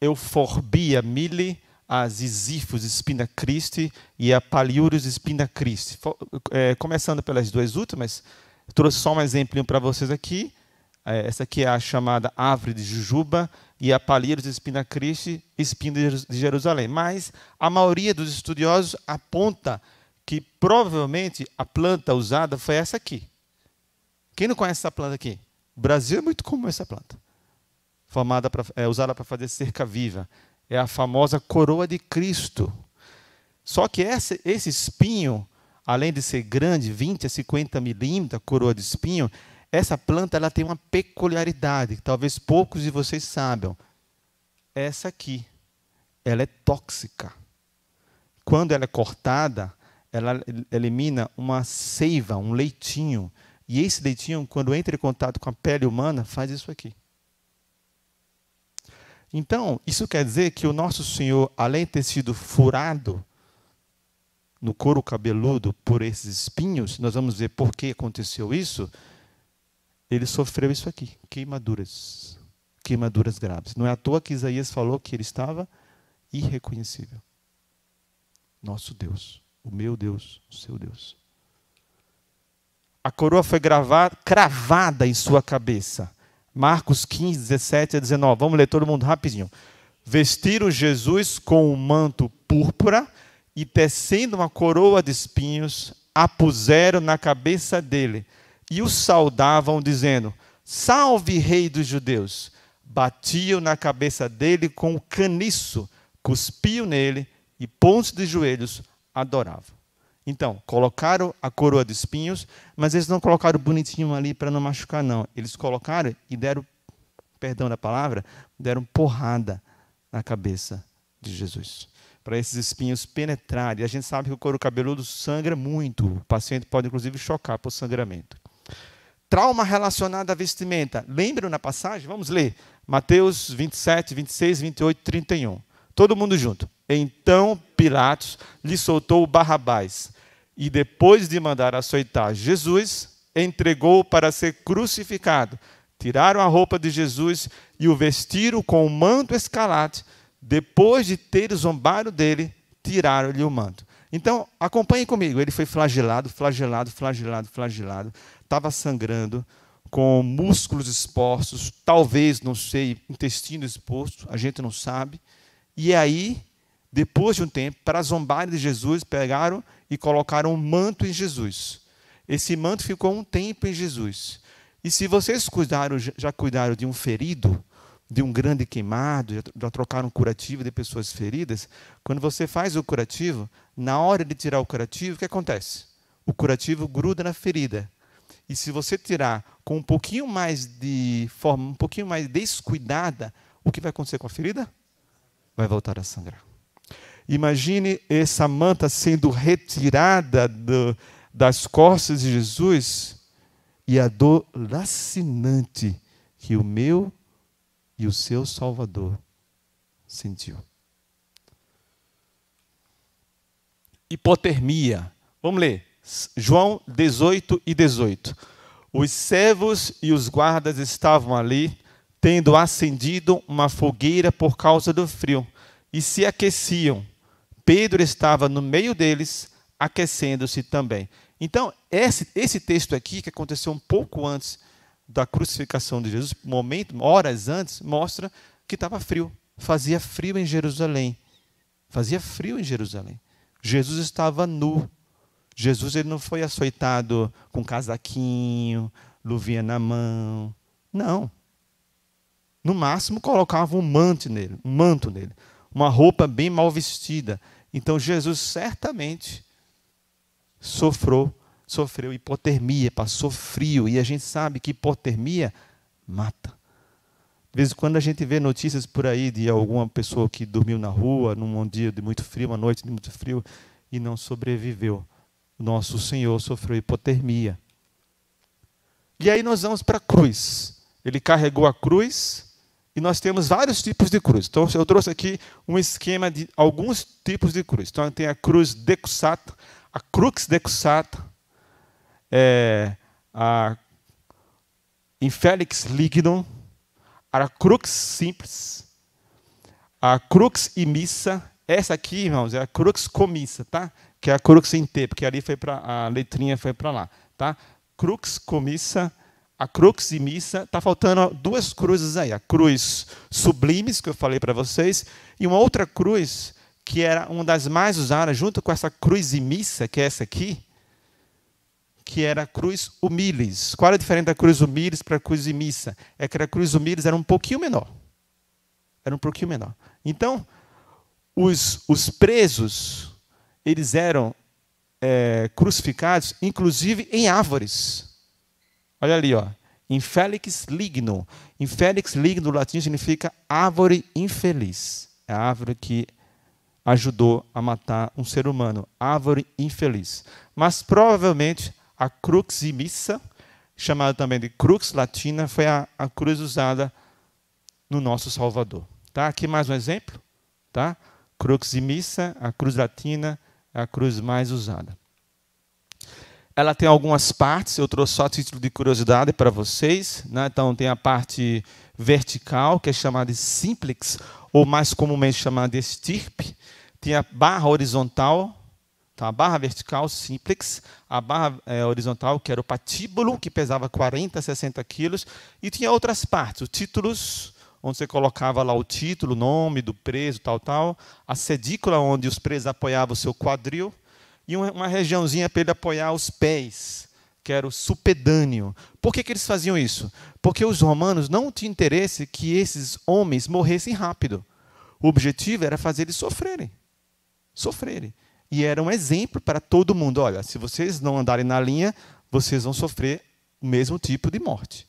Euphorbia mili, a Ziziphus spina Christi e a Paliurus spina Christi. Começando pelas 2 últimas, trouxe só um exemplo para vocês aqui. Essa aqui é a chamada árvore de jujuba e a Paliurus spina Christi, espina de Jerusalém. Mas a maioria dos estudiosos aponta que provavelmente a planta usada foi essa aqui. Quem não conhece essa planta aqui? No Brasil é muito comum essa planta. Usada para fazer cerca viva. É a famosa coroa de Cristo. Só que esse espinho, além de ser grande, 20 a 50 milímetros, a coroa de espinho, essa planta ela tem uma peculiaridade, que talvez poucos de vocês saibam. Essa aqui, ela é tóxica. Quando ela é cortada, ela elimina uma seiva, um leitinho. E esse leitinho, quando entra em contato com a pele humana, faz isso aqui. Então, isso quer dizer que o nosso Senhor, além de ter sido furado no couro cabeludo por esses espinhos, nós vamos ver por que aconteceu isso, ele sofreu isso aqui, queimaduras graves. Não é à toa que Isaías falou que ele estava irreconhecível. Nosso Deus, o meu Deus, o seu Deus. A coroa foi cravada em sua cabeça. Marcos 15, 17 a 19. Vamos ler todo mundo rapidinho. Vestiram Jesus com um manto púrpura e, tecendo uma coroa de espinhos, a puseram na cabeça dele. E o saudavam, dizendo: Salve, Rei dos Judeus! Batiam na cabeça dele com um caniço, cuspiam nele e, pondo-se de joelhos, adoravam. Então, colocaram a coroa de espinhos, mas eles não colocaram bonitinho ali para não machucar, não. Eles colocaram e deram, perdão da palavra, deram porrada na cabeça de Jesus, para esses espinhos penetrarem. E a gente sabe que o couro cabeludo sangra muito. O paciente pode, inclusive, chocar por sangramento. Trauma relacionado à vestimenta. Lembram na passagem? Vamos ler. Mateus 27, 26, 28, 31. Todo mundo junto. Então Pilatos lhe soltou Barrabás e, depois de mandar açoitar Jesus, entregou-o para ser crucificado. Tiraram a roupa de Jesus e o vestiram com um manto escarlate. Depois de ter zombado dele, tiraram-lhe o manto. Então, acompanhem comigo. Ele foi flagelado. Estava sangrando, com músculos expostos, talvez, não sei, intestino exposto, a gente não sabe. E aí, depois de um tempo, para zombarem de Jesus, pegaram e colocaram um manto em Jesus. Esse manto ficou um tempo em Jesus. E se vocês já cuidaram de um ferido, de um grande queimado, já trocaram um curativo de pessoas feridas, quando você faz o curativo, na hora de tirar o curativo, o que acontece? O curativo gruda na ferida. E se você tirar com um pouquinho mais de forma, um pouquinho mais descuidada, o que vai acontecer com a ferida? Vai voltar a sangrar. Imagine essa manta sendo retirada das costas de Jesus e a dor lacinante que o meu e o seu Salvador sentiu. Hipotermia. Vamos ler. João 18 e 18. Os servos e os guardas estavam ali, tendo acendido uma fogueira por causa do frio, e se aqueciam. Pedro estava no meio deles, aquecendo-se também. Então, esse texto aqui, que aconteceu um pouco antes da crucificação de Jesus, horas antes, mostra que estava frio. Fazia frio em Jerusalém. Fazia frio em Jerusalém. Jesus estava nu. Jesus ele não foi açoitado com casaquinho, luvinha na mão. Não. No máximo, colocava um manto nele, uma roupa bem mal vestida. Então, Jesus certamente sofreu hipotermia, passou frio. E a gente sabe que hipotermia mata. De vez em quando a gente vê notícias por aí de alguma pessoa que dormiu na rua num dia de muito frio, uma noite de muito frio, e não sobreviveu. Nosso Senhor sofreu hipotermia. E aí nós vamos para a cruz. Ele carregou a cruz e nós temos vários tipos de cruz. Então eu trouxe aqui um esquema de alguns tipos de cruz. Então tem a cruz decussata, a crux decussata, a infelix lignum, a crux simples, a crux imissa. Essa aqui, irmãos, é a crux comissa, tá? Que é a crux em T, porque ali a letrinha foi para lá, tá? Crux comissa, a crux imissa. Está faltando duas cruzes aí. A cruz sublimes, que eu falei para vocês, e uma outra cruz, que era uma das mais usadas, junto com essa cruz imissa, que é essa aqui, que era a cruz humilis. Qual é a diferença da cruz humilis para a cruz imissa? É que a cruz humilis era um pouquinho menor. Era um pouquinho menor. Então, os presos, eles eram crucificados, inclusive em árvores. Olha ali, ó. Infelix lignum. Infelix lignum, no latim, significa árvore infeliz. É a árvore que ajudou a matar um ser humano. Árvore infeliz. Mas, provavelmente, a crux imissa, chamada também de crux latina, foi a cruz usada no nosso Salvador. Tá? Aqui mais um exemplo. Tá? Crux imissa, a cruz latina, é a cruz mais usada. Ela tem algumas partes, eu trouxe só a título de curiosidade para vocês. Né? Então, tem a parte vertical, que é chamada de simplex, ou mais comumente chamada de estirpe. Tem a barra horizontal, então, a barra vertical, simplex. A barra horizontal, que era o patíbulo, que pesava 40 a 60 quilos. E tinha outras partes, os títulos, onde você colocava lá o título, o nome do preso, tal. A sedícula, onde os presos apoiavam o seu quadril. E uma regiãozinha para ele apoiar os pés, que era o supedâneo. Por que eles faziam isso? Porque os romanos não tinham interesse que esses homens morressem rápido. O objetivo era fazer eles sofrerem. Sofrerem. E era um exemplo para todo mundo. Olha, se vocês não andarem na linha, vocês vão sofrer o mesmo tipo de morte.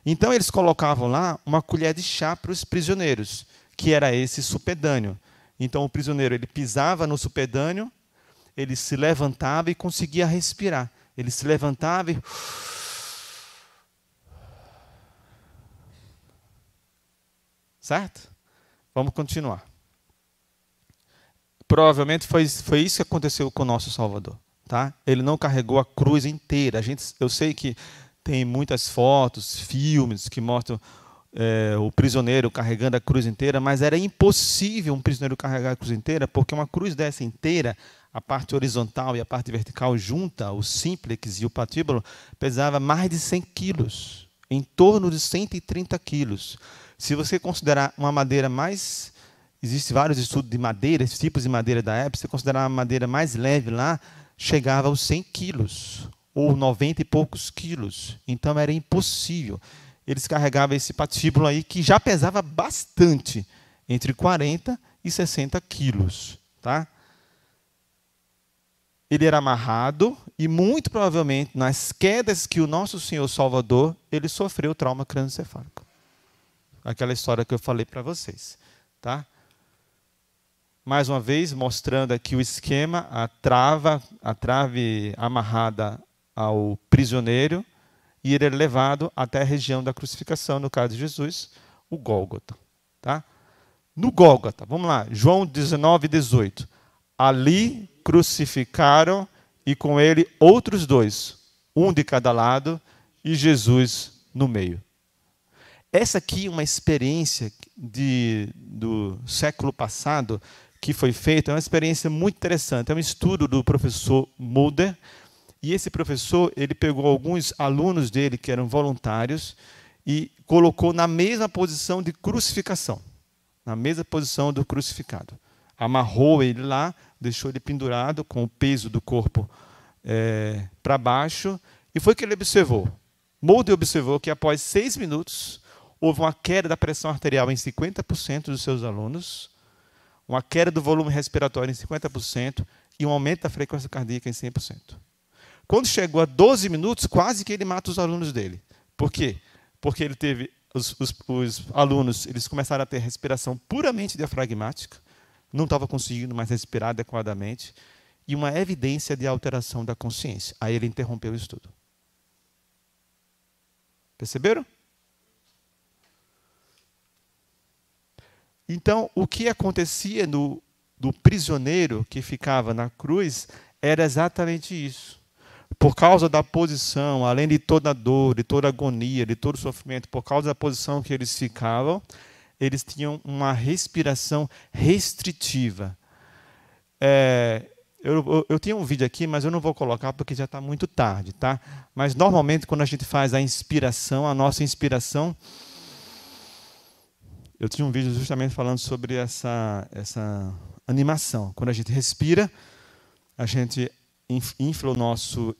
Então, eles colocavam lá uma colher de chá para os prisioneiros, que era esse supedâneo. Então, o prisioneiro ele pisava no supedâneo, ele se levantava e conseguia respirar. Ele se levantava e... Certo? Vamos continuar. Provavelmente foi isso que aconteceu com o nosso Salvador. Tá? Ele não carregou a cruz inteira. Eu sei que tem muitas fotos, filmes que mostram o prisioneiro carregando a cruz inteira, mas era impossível um prisioneiro carregar a cruz inteira, porque uma cruz dessa inteira, a parte horizontal e a parte vertical junta, o símplex e o patíbulo, pesava mais de 100 quilos, em torno de 130 quilos. Se você considerar uma madeira mais... Existem vários estudos de madeira, esses tipos de madeira da época, se você considerar uma madeira mais leve lá, chegava aos 100 quilos, ou 90 e poucos quilos. Então era impossível. Eles carregavam esse patíbulo aí, que já pesava bastante, entre 40 e 60 quilos. Tá? Ele era amarrado e, muito provavelmente, nas quedas que o nosso Senhor Salvador, ele sofreu trauma crânioencefálico. Aquela história que eu falei para vocês. Tá? Mais uma vez, mostrando aqui o esquema, a trave amarrada ao prisioneiro, e ele é levado até a região da crucificação, no caso de Jesus, o Gólgota. Tá? No Gólgota, vamos lá, João 19, 18. Ali crucificaram e com ele outros dois, um de cada lado e Jesus no meio. Essa aqui é uma experiência do século passado que foi feita, é uma experiência muito interessante. É um estudo do professor Mulder. E esse professor, ele pegou alguns alunos dele que eram voluntários e colocou na mesma posição de crucificação, na mesma posição do crucificado. Amarrou ele lá, deixou ele pendurado com o peso do corpo para baixo, e foi que ele observou. Mulder observou que após 6 minutos houve uma queda da pressão arterial em 50% dos seus alunos, uma queda do volume respiratório em 50% e um aumento da frequência cardíaca em 100%. Quando chegou a 12 minutos, quase que ele mata os alunos dele. Por quê? Porque ele teve os alunos, eles começaram a ter respiração puramente diafragmática, não estavam conseguindo mais respirar adequadamente, e uma evidência de alteração da consciência. Aí ele interrompeu o estudo. Perceberam? Então, o que acontecia do prisioneiro que ficava na cruz era exatamente isso. Por causa da posição, além de toda a dor, de toda a agonia, de todo o sofrimento, por causa da posição que eles ficavam, eles tinham uma respiração restritiva. Eu tinha um vídeo aqui, mas eu não vou colocar porque já está muito tarde. Tá? Mas, normalmente, quando a gente faz a inspiração, a nossa inspiração... Eu tinha um vídeo justamente falando sobre essa animação. Quando a gente respira, a gente infla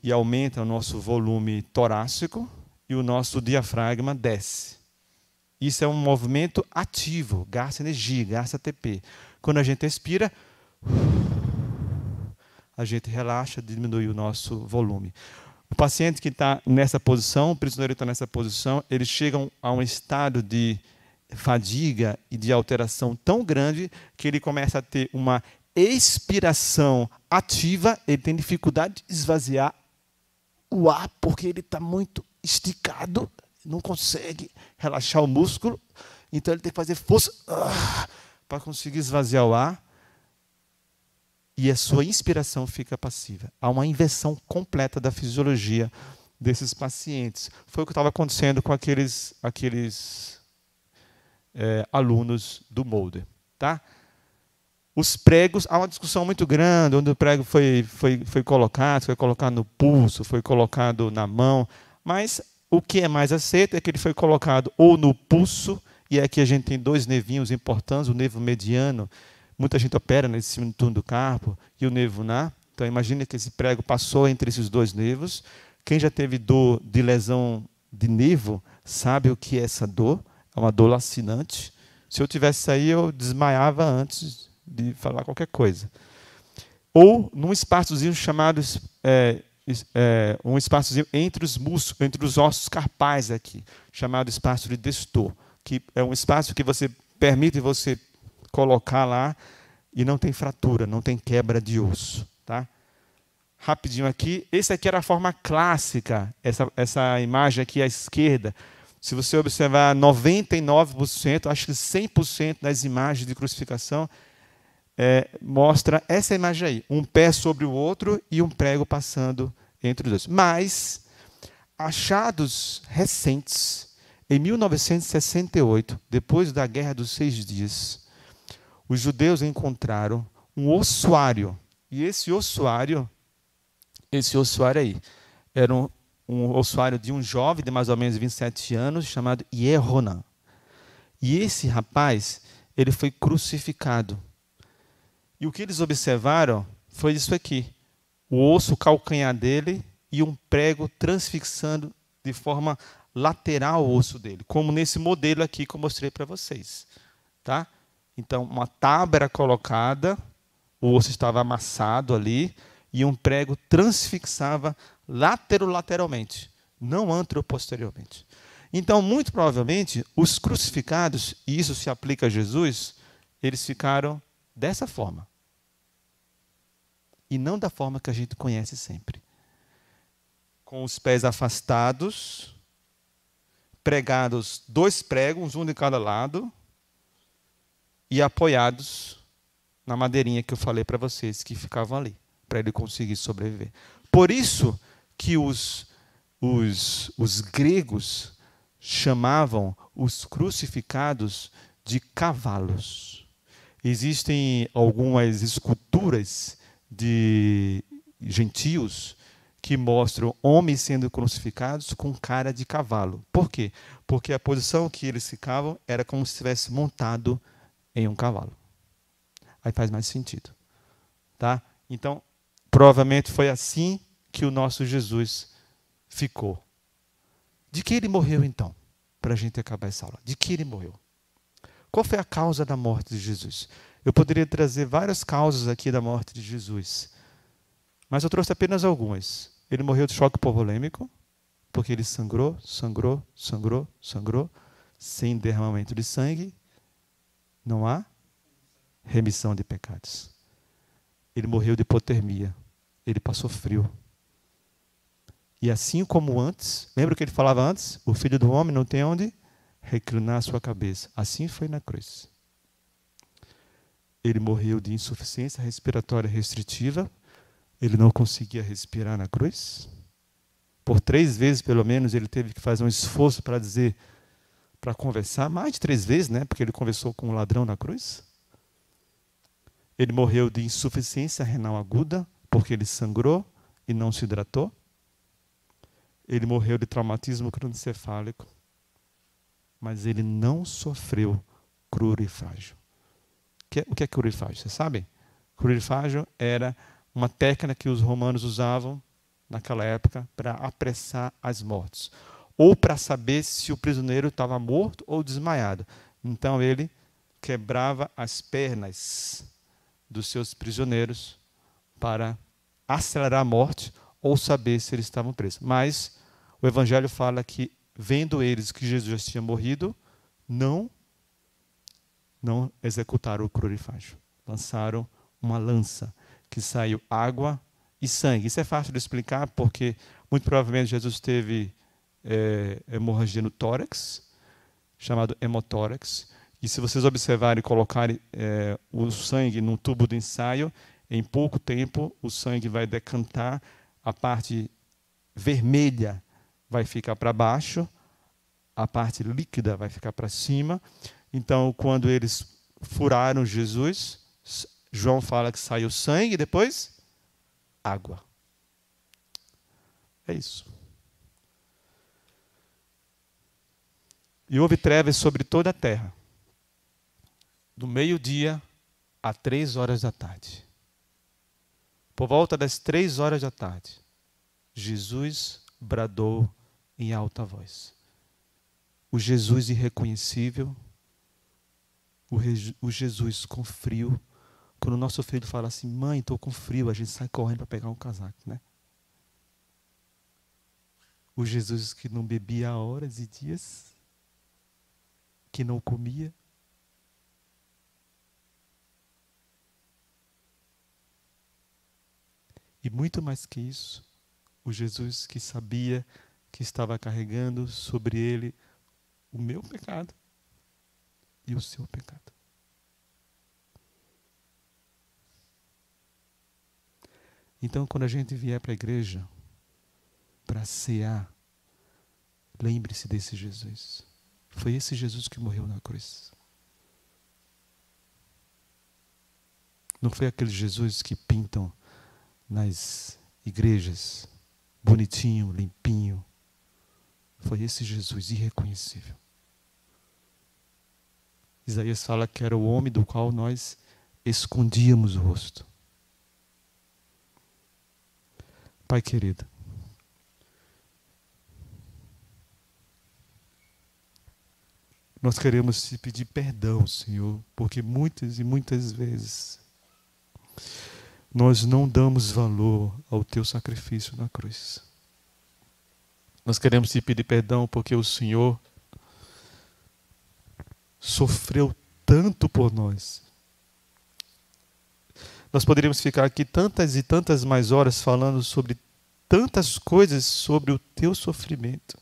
e aumenta o nosso volume torácico e o nosso diafragma desce. Isso é um movimento ativo, gasta energia, gasta ATP. Quando a gente expira, a gente relaxa, diminui o nosso volume. O paciente que está nessa posição, o prisioneiro que está nessa posição, eles chegam a um estado de fadiga e de alteração tão grande que ele começa a ter uma expiração ativa, ele tem dificuldade de esvaziar o ar porque ele está muito esticado, não consegue relaxar o músculo, então ele tem que fazer força para conseguir esvaziar o ar, e a sua inspiração fica passiva. Há uma inversão completa da fisiologia desses pacientes. Foi o que estava acontecendo com aqueles alunos do Mulder. Tá? Os pregos, há uma discussão muito grande, onde o prego foi colocado no pulso, foi colocado na mão, mas o que é mais aceito é que ele foi colocado ou no pulso, e aqui a gente tem 2 nervinhos importantes, o nervo mediano, muita gente opera nesse túnel do carpo, e o nervo ulnar. Então imagine que esse prego passou entre esses 2 nervos. Quem já teve dor de lesão de nervo sabe o que é essa dor, é uma dor lacinante, Se eu tivesse aí, eu desmaiava antes de falar qualquer coisa. Ou num espaçozinho chamado um espaçozinho entre os músculos, entre os ossos carpais aqui, chamado espaço de Destor, que é um espaço que você permite você colocar lá e não tem fratura, não tem quebra de osso, tá? Rapidinho aqui, esse aqui era a forma clássica, essa imagem aqui à esquerda. Se você observar 99%, acho que 100% das imagens de crucificação mostra essa imagem aí, um pé sobre o outro e um prego passando entre os dois. Mas achados recentes, em 1968, depois da Guerra dos 6 Dias, os judeus encontraram um ossuário. E esse ossuário aí, era um ossuário de um jovem de mais ou menos 27 anos, chamado Yehonan. E esse rapaz, ele foi crucificado. E o que eles observaram foi isso aqui, o osso calcanhar dele e um prego transfixando de forma lateral o osso dele, como nesse modelo aqui que eu mostrei para vocês. Tá? Então, uma tábua era colocada, o osso estava amassado ali, e um prego transfixava lateralmente, não anteroposteriormente. Então, muito provavelmente, os crucificados, e isso se aplica a Jesus, eles ficaram dessa forma. E não da forma que a gente conhece sempre. Com os pés afastados, pregados 2 pregos, um de cada lado, e apoiados na madeirinha que eu falei para vocês, que ficavam ali, para ele conseguir sobreviver. Por isso que os gregos chamavam os crucificados de cavalos. Existem algumas esculturas de gentios que mostram homens sendo crucificados com cara de cavalo. Por quê? Porque a posição que eles ficavam era como se estivesse montado em um cavalo. Aí faz mais sentido. Tá? Então, provavelmente foi assim que o nosso Jesus ficou. De que ele morreu, então? Para a gente acabar essa aula. De que ele morreu? Qual foi a causa da morte de Jesus? Eu poderia trazer várias causas aqui da morte de Jesus, mas eu trouxe apenas algumas. Ele morreu de choque hipovolêmico, porque ele sangrou, sem derramamento de sangue, não há remissão de pecados. Ele morreu de hipotermia, ele passou frio. E assim como antes, lembra o que ele falava antes? O Filho do Homem não tem onde reclinar a sua cabeça. Assim foi na cruz. Ele morreu de insuficiência respiratória restritiva. Ele não conseguia respirar na cruz. Por 3 vezes, pelo menos, ele teve que fazer um esforço para conversar. Mais de 3 vezes, né? Porque ele conversou com um ladrão na cruz. Ele morreu de insuficiência renal aguda, porque ele sangrou e não se hidratou. Ele morreu de traumatismo cranioencefálico, mas ele não sofreu crurifrágio. O que é crurifrágio? Vocês sabem? Crurifrágio era uma técnica que os romanos usavam naquela época para apressar as mortes, ou para saber se o prisioneiro estava morto ou desmaiado. Então ele quebrava as pernas dos seus prisioneiros para acelerar a morte ou saber se eles estavam presos. Mas o Evangelho fala que, vendo eles que Jesus tinha morrido, não executaram o crurifrágio. Lançaram uma lança, que saiu água e sangue. Isso é fácil de explicar, porque muito provavelmente Jesus teve hemorragia no tórax, chamado hemotórax. E se vocês observarem e colocarem o sangue num tubo de ensaio, em pouco tempo o sangue vai decantar, a parte vermelha vai ficar para baixo, a parte líquida vai ficar para cima. Então, quando eles furaram Jesus, João fala que saiu sangue e depois água. É isso. E houve trevas sobre toda a terra, do meio-dia a 3 horas da tarde. Por volta das 3 horas da tarde, Jesus bradou em alta voz. O Jesus irreconhecível, o Jesus com frio. Quando o nosso filho fala assim, mãe, estou com frio, a gente sai correndo para pegar um casaco, né? O Jesus que não bebia há horas e dias, que não comia. E muito mais que isso, o Jesus que sabia que estava carregando sobre ele o meu pecado e o seu pecado. Então, quando a gente vier para a igreja, para cear, lembre-se desse Jesus. Foi esse Jesus que morreu na cruz. Não foi aquele Jesus que pintam nas igrejas, bonitinho, limpinho. Foi esse Jesus irreconhecível. Isaías fala que era o homem do qual nós escondíamos o rosto. Pai querido, nós queremos te pedir perdão, Senhor, porque muitas e muitas vezes nós não damos valor ao teu sacrifício na cruz. Nós queremos te pedir perdão porque o Senhor sofreu tanto por nós. Nós poderíamos ficar aqui tantas e tantas mais horas falando sobre tantas coisas sobre o teu sofrimento.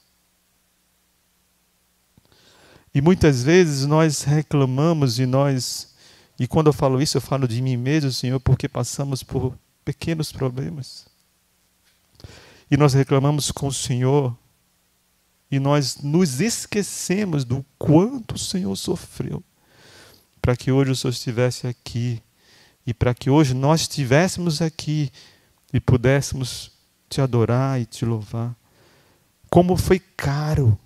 E muitas vezes nós reclamamos e quando eu falo isso, eu falo de mim mesmo, Senhor, porque passamos por pequenos problemas. E nós reclamamos com o Senhor e nós nos esquecemos do quanto o Senhor sofreu para que hoje o Senhor estivesse aqui e para que hoje nós estivéssemos aqui e pudéssemos te adorar e te louvar. Como foi caro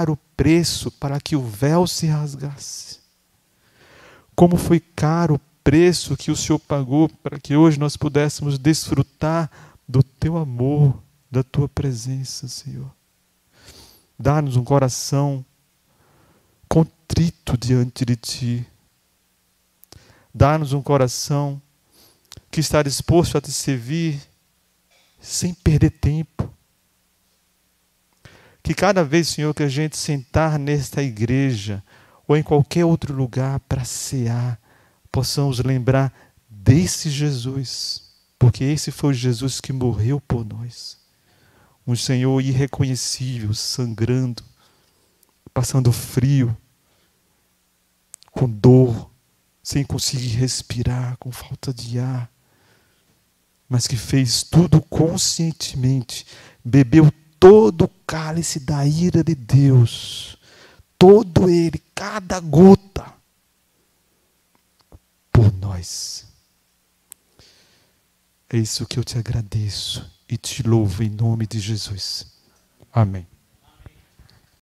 o preço para que o véu se rasgasse. Como foi caro o preço que o Senhor pagou para que hoje nós pudéssemos desfrutar do teu amor, da tua presença, Senhor. Dá-nos um coração contrito diante de ti. Dá-nos um coração que está disposto a te servir sem perder tempo. Que cada vez, Senhor, que a gente sentar nesta igreja ou em qualquer outro lugar para cear, possamos lembrar desse Jesus, porque esse foi o Jesus que morreu por nós. Um Senhor irreconhecível, sangrando, passando frio, com dor, sem conseguir respirar, com falta de ar, mas que fez tudo conscientemente, bebeu todo o cálice da ira de Deus, todo ele, cada gota, por nós. É isso que eu te agradeço e te louvo em nome de Jesus. Amém.